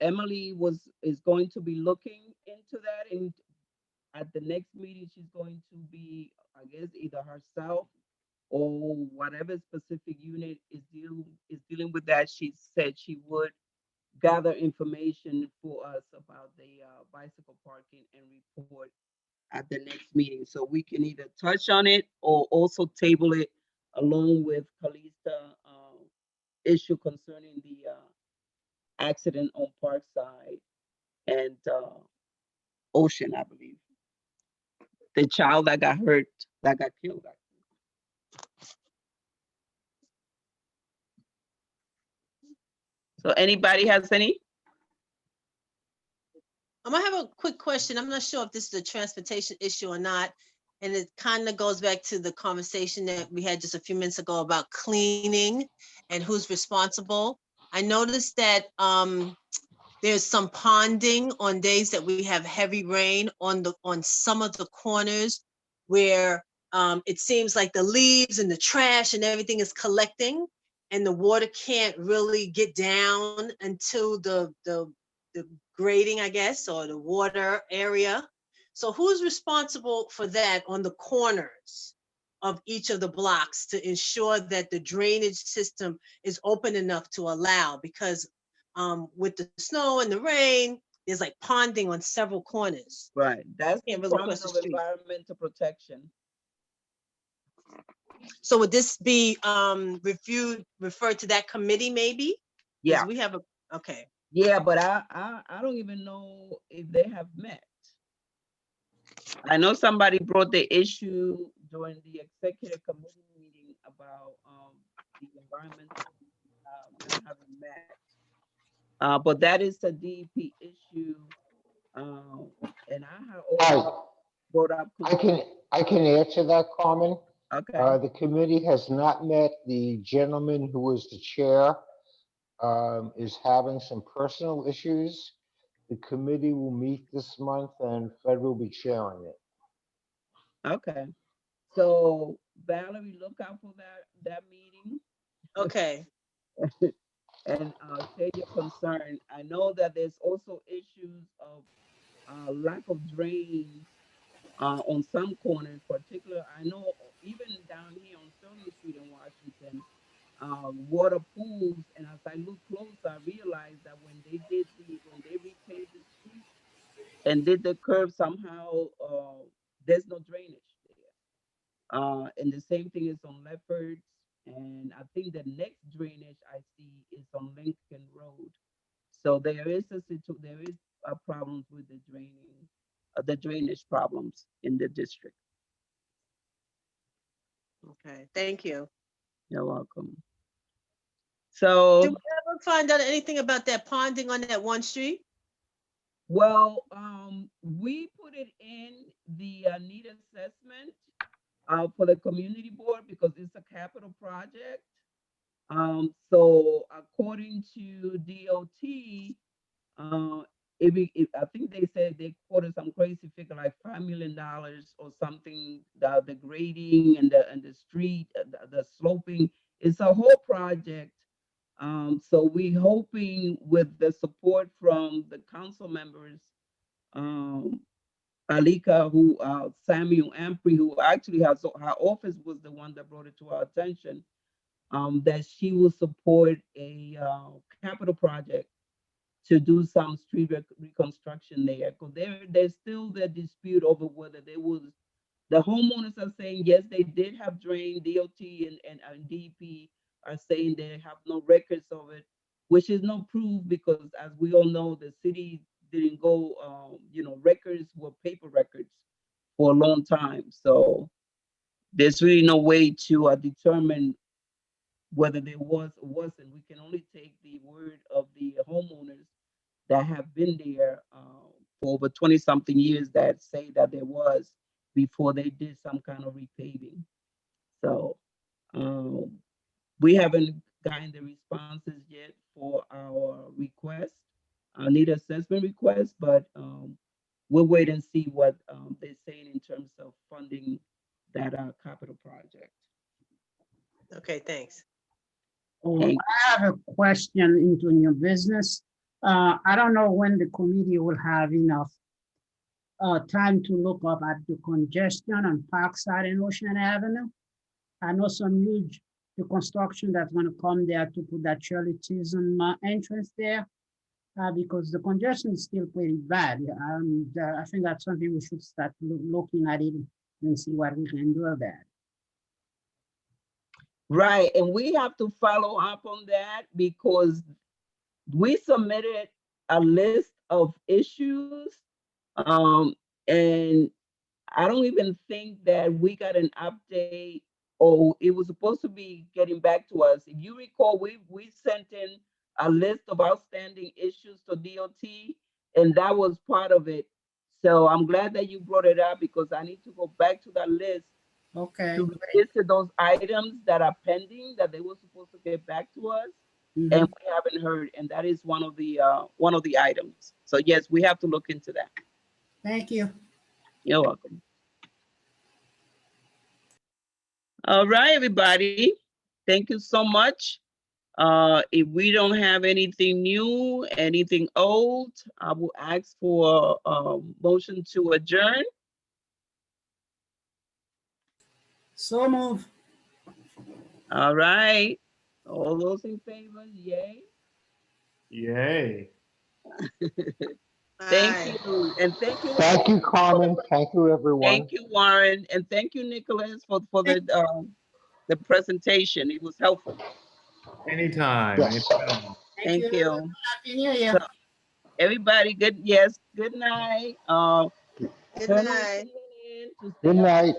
Emily is going to be looking into that, and at the next meeting, she's going to be, I guess, either herself or whatever specific unit is dealing with that. She said she would gather information for us about the bicycle parking and report at the next meeting. So we can either touch on it or also table it along with Kalista issue concerning the accident on Parkside and Ocean, I believe. The child that got hurt, that got killed. So anybody has any? I have a quick question. I'm not sure if this is a transportation issue or not. And it kind of goes back to the conversation that we had just a few minutes ago about cleaning and who's responsible. I noticed that there's some ponding on days that we have heavy rain on some of the corners where it seems like the leaves and the trash and everything is collecting and the water can't really get down into the grading, I guess, or the water area. So who's responsible for that on the corners of each of the blocks to ensure that the drainage system is open enough to allow? Because with the snow and the rain, there's like ponding on several corners. Right, that's the Can't really Department cross the of street. Environmental Protection. So would this be referred to that committee maybe? 'Cause Yeah. we have okay. Yeah, but I don't even know if they have met. I know somebody brought the issue during the executive committee meeting about the environmental not having met. But that is a DEP issue. And I have also brought up. I can answer that, Carmen. Okay. The committee has not met. The gentleman who was the chair is having some personal issues. The committee will meet this month and Fred will be chairing it. Okay. So Valerie, look out for that meeting. Okay. And share your concern. I know that there's also issues of lack of drains on some corners, particular. I know even down here on Sterling Street in Washington, water pools. And as I look close, I realized that when they repaved the street and did the curb, somehow there's no drainage there. And the same thing is on Lefferts. And I think the next drainage I see is on Lincoln Road. So there is problems with the drainage problems in the district. Okay, thank you. You're welcome. So did we ever find out anything about that ponding on that one street? Well, we put it in the need assessment for the community board because it's a capital project. So according to DOT, I think they said they quoted some crazy figure like $5 million or something. The grading and the street, the sloping, it's a whole project. So we're hoping with the support from the council members, Alika, Samuel Ampry, who actually her office was the one that brought it to our attention, that she will support a capital project to do some street reconstruction there. Because there's still the dispute over whether the homeowners are saying, yes, they did have drain, DOT and DEP are saying they have no records of it, which is no proof because as we all know, the city didn't go, records were paper records for a long time. So there's really no way to determine whether there was or wasn't. We can only take the word of the homeowners that have been there for over 20-something years that say that there was before they did some kind of repaving. So we haven't gotten the responses yet for our request, our need assessment request, but we'll wait and see what they're saying in terms of funding that capital project. Okay, thanks. Oh, I have a question into new business. I don't know when the committee will have enough time to look up at the congestion on Parkside and Ocean Avenue. I know some huge the construction that's going to come there to put that Shirley Chisholm entrance there, because the congestion is still pretty bad. I think that's something we should start looking at it and see what we can do about it. Right, and we have to follow up on that because we submitted a list of issues, and I don't even think that we got an update, or it was supposed to be getting back to us. If you recall, we sent in a list of outstanding issues to DOT, and that was part of it. So I'm glad that you brought it up because I need to go back to that list. Okay. To list those items that are pending that they were supposed to get back to us, and we haven't heard, and that is one of the items. So yes, we have to look into that. Thank you. You're welcome. All right, everybody. Thank you so much. If we don't have anything new, anything old, I will ask for a motion to adjourn. So move. All right. All those in favor, yay. Yay. Thank you. And thank you. Thank you, Carmen. Thank you, everyone. Thank you, Warren. And thank you, Nicholas, for the presentation. It was helpful. Anytime. Yes. Anytime. Thank you. Happy New Year. So, everybody, good night. Good night. Good night.